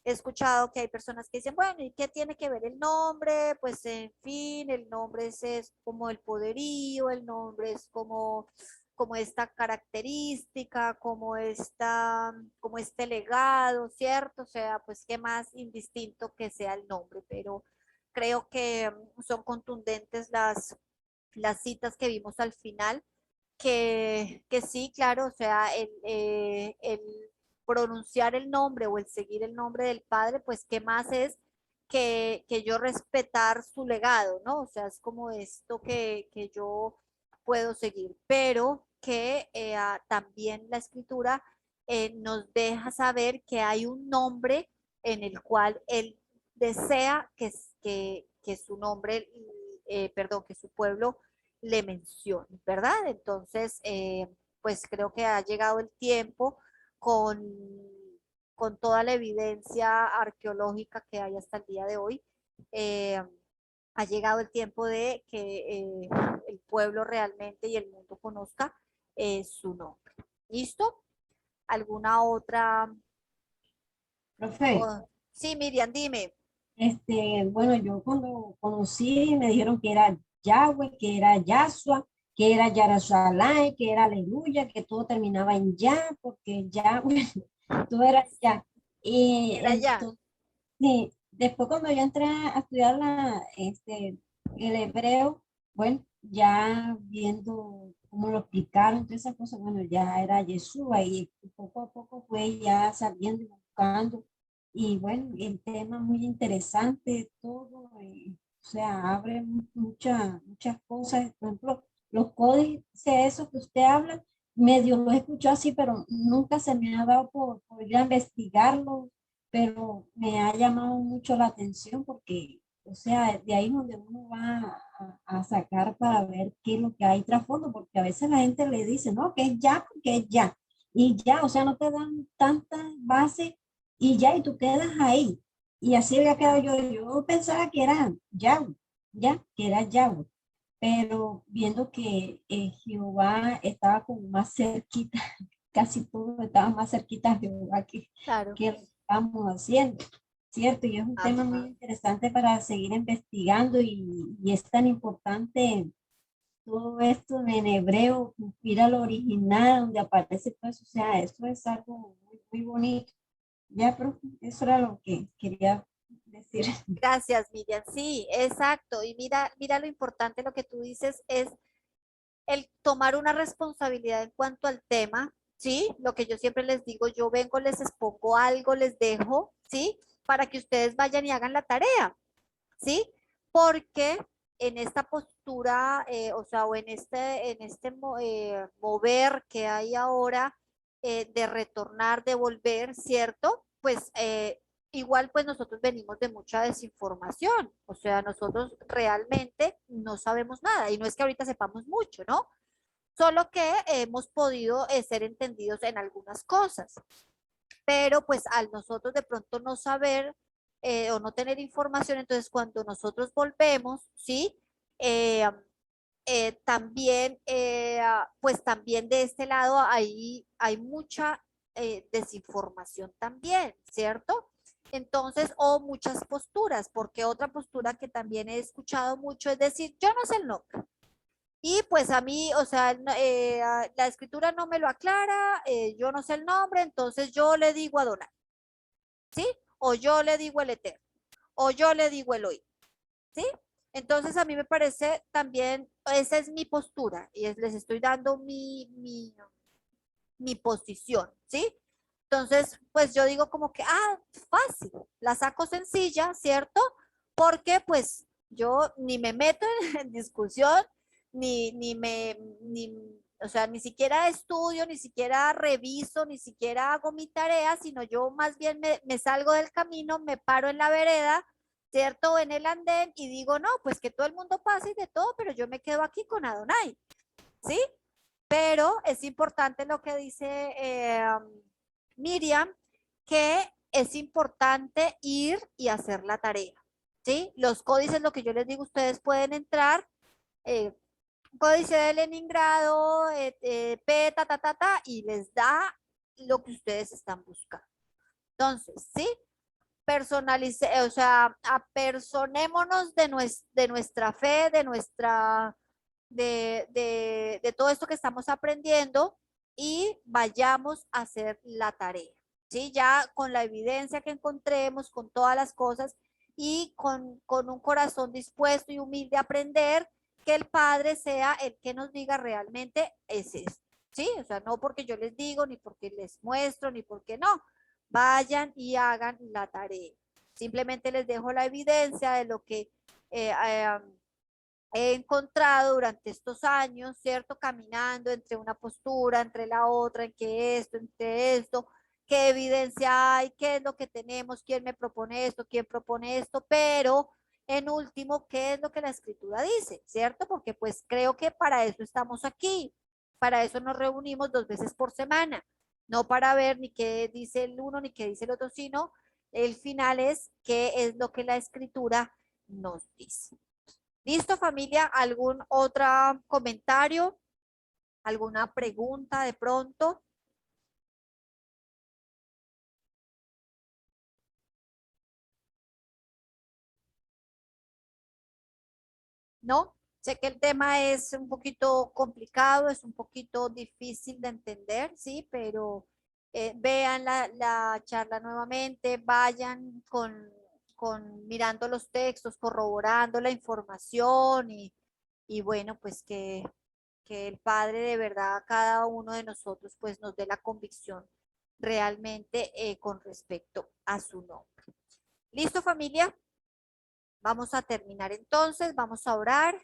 he escuchado que hay personas que dicen, bueno, ¿y qué tiene que ver el nombre? Pues en fin, el nombre es como el poderío, el nombre es como esta característica, como este legado, ¿cierto? O sea, pues qué más indistinto que sea el nombre, pero creo que son contundentes las citas que vimos al final, que sí, claro, o sea, el pronunciar el nombre o el seguir el nombre del padre, pues qué más es que yo respetar su legado, ¿no? O sea, es como esto que yo puedo seguir, pero que también la escritura nos deja saber que hay un nombre en el cual él desea que su nombre, perdón, que su pueblo le mencione, ¿verdad? Entonces, pues creo que ha llegado el tiempo con, con toda la evidencia arqueológica que hay hasta el día de hoy. Ha llegado el tiempo de que el pueblo realmente y el mundo conozca su nombre. ¿Listo? ¿Alguna otra? Profe, Sí, Miriam, dime. bueno, yo cuando conocí me dijeron que era Yahweh, que era Yahshua, que era Yarashalai, que era Aleluya, que todo terminaba en Ya, porque Yahweh, tú eras Ya. Y Era ya. entonces, sí, después cuando yo entré a estudiar el hebreo, bueno, ya viendo cómo lo explicaron, todas esas cosas, bueno, ya era Yeshua y poco a poco fue ya sabiendo y buscando. Y bueno, el tema muy interesante, todo, o sea, abre muchas cosas. Por ejemplo, los códices, esos que usted habla, medio los escucho así, pero nunca se me ha dado por ir a investigarlo, pero me ha llamado mucho la atención porque, o sea, de ahí donde uno va a sacar para ver qué es lo que hay trasfondo, porque a veces la gente le dice, no, que es ya, porque es ya. Y ya, o sea, no te dan tantas bases y ya, y tú quedas ahí. Y así había quedado yo. Yo pensaba que era Yahweh, ya, que era Yahweh. Pero viendo que Jehová estaba como más cerquita, casi todo estaba más cerquita a Jehová Claro. que lo que estamos haciendo, ¿cierto? Y es un tema muy Ajá. interesante para seguir investigando y es tan importante todo esto en hebreo, ir al original donde aparece todo eso, o sea, eso es algo muy bonito. Ya, profe, eso era lo que quería decir. Gracias, Miriam. Sí, exacto. Y mira, mira lo importante, lo que tú dices es el tomar una responsabilidad en cuanto al tema, ¿sí? Lo que yo siempre les digo, yo vengo, les expongo algo, les dejo, ¿sí? Para que ustedes vayan y hagan la tarea, ¿sí? Porque en esta postura, o sea, o en este mover que hay ahora de retornar, de volver, ¿cierto? Pues igual pues nosotros venimos de mucha desinformación, o sea, nosotros realmente no sabemos nada y no es que ahorita sepamos mucho, ¿no? Solo que hemos podido ser entendidos en algunas cosas, pero pues al nosotros de pronto no saber o no tener información, entonces cuando nosotros volvemos, ¿sí? Eh, también, pues también de este lado hay mucha desinformación también, ¿cierto? Entonces, o muchas posturas, porque otra postura que también he escuchado mucho es decir, yo no sé el nombre. Y pues a mí, o sea, la escritura no me lo aclara, yo no sé el nombre, entonces yo le digo a Adonai, ¿sí? O yo le digo el Eterno, o yo le digo Elohim, ¿sí? Entonces a mí me parece también, esa es mi postura y les estoy dando mi posición, ¿sí? Entonces, pues yo digo como que, fácil, la saco sencilla, ¿cierto? Porque pues yo ni me meto en discusión, ni, o sea, ni siquiera estudio, ni siquiera reviso, ni siquiera hago mi tarea, sino yo más bien me salgo del camino, me paro en la vereda, ¿cierto? O en el andén y digo, no, pues que todo el mundo pase y de todo, pero yo me quedo aquí con Adonai, ¿sí? Pero es importante lo que dice Miriam, que es importante ir y hacer la tarea, ¿sí? Los códices, lo que yo les digo, ustedes pueden entrar, eh, códice de Leningrado, P, y les da lo que ustedes están buscando. Entonces, ¿sí? Personalice, o sea, apersonémonos de nuestra fe, de todo esto que estamos aprendiendo y vayamos a hacer la tarea, ¿sí? Ya con la evidencia que encontremos, con todas las cosas y con un corazón dispuesto y humilde a aprender, que el Padre sea el que nos diga realmente es esto, ¿sí? O sea, no porque yo les digo, ni porque les muestro, ni porque no. Vayan y hagan la tarea. Simplemente les dejo la evidencia de lo que he encontrado durante estos años, ¿cierto? Caminando entre una postura, entre la otra, entre esto, qué evidencia hay, qué es lo que tenemos, quién me propone esto, quién propone esto, pero en último, ¿qué es lo que la escritura dice? ¿Cierto? Porque pues creo que para eso estamos aquí, para eso nos reunimos 2 veces por semana, no para ver ni qué dice el uno ni qué dice el otro, sino el final es qué es lo que la escritura nos dice. ¿Listo, familia? ¿Algún otro comentario? ¿Alguna pregunta de pronto? ¿No? Sé que el tema es un poquito complicado, es un poquito difícil de entender, ¿sí? Pero vean la charla nuevamente, vayan con mirando los textos, corroborando la información y bueno, pues que el Padre de verdad a cada uno de nosotros pues nos dé la convicción realmente con respecto a su nombre. ¿Listo, familia? Vamos a terminar entonces, vamos a orar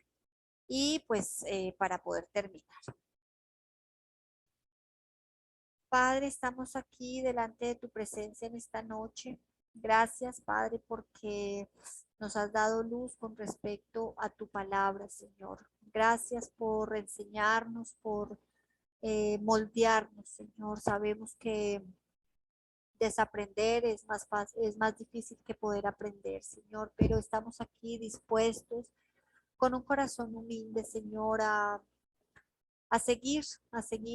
y pues para poder terminar. Padre, estamos aquí delante de tu presencia en esta noche. Gracias, Padre, porque nos has dado luz con respecto a tu palabra, Señor. Gracias por enseñarnos, por moldearnos, Señor. Sabemos que desaprender es más fácil, es más difícil que poder aprender, Señor, pero estamos aquí dispuestos con un corazón humilde, Señor, a seguir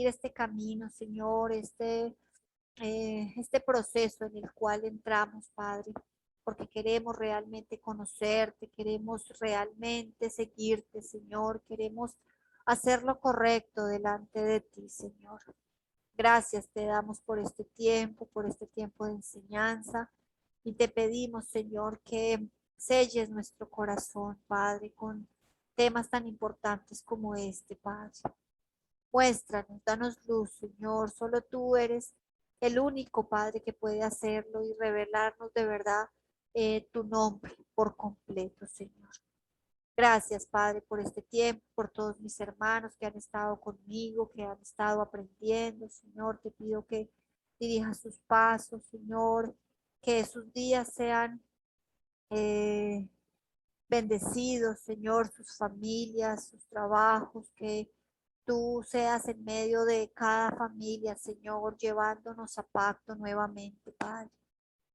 este camino, Señor, este proceso en el cual entramos, Padre, porque queremos realmente conocerte, queremos realmente seguirte, Señor, queremos hacer lo correcto delante de ti, Señor. Gracias te damos por este tiempo de enseñanza, y te pedimos, Señor, que selles nuestro corazón, Padre, con temas tan importantes como este, Padre. Muéstranos, danos luz, Señor. Solo tú eres el único, Padre, que puede hacerlo y revelarnos de verdad tu nombre por completo, Señor. Gracias, Padre, por este tiempo, por todos mis hermanos que han estado conmigo, que han estado aprendiendo. Señor, te pido que dirijas sus pasos, Señor, que sus días sean eh, bendecidos, Señor, sus familias, sus trabajos, que tú seas en medio de cada familia, Señor, llevándonos a pacto nuevamente, Padre.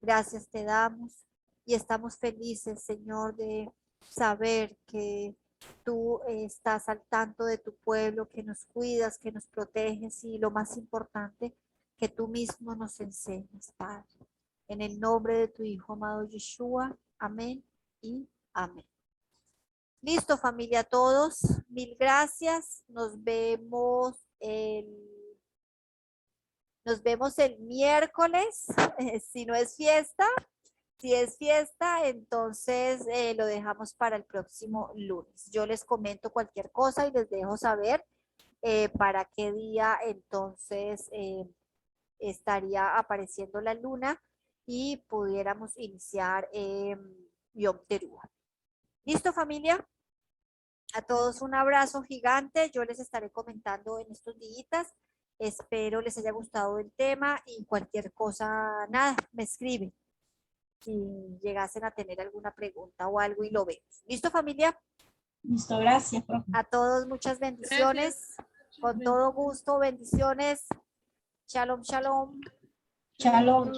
Gracias te damos y estamos felices, Señor, de saber que tú estás al tanto de tu pueblo, que nos cuidas, que nos proteges y lo más importante, que tú mismo nos enseñas, Padre. En el nombre de tu Hijo amado Yeshua, amén y amén. Listo, familia, todos. Mil gracias. Nos vemos el miércoles, si no es fiesta. Si es fiesta, entonces lo dejamos para el próximo lunes. Yo les comento cualquier cosa y les dejo saber para qué día entonces estaría apareciendo la luna y pudiéramos iniciar Yom Teruah. ¿Listo, familia? A todos un abrazo gigante. Yo les estaré comentando en estos días. Espero les haya gustado el tema y cualquier cosa, nada, me escriben si llegasen a tener alguna pregunta o algo y lo vemos. ¿Listo, familia? Listo, gracias, profe. A todos muchas bendiciones. Con todo gusto, bendiciones. Shalom, shalom. Shalom.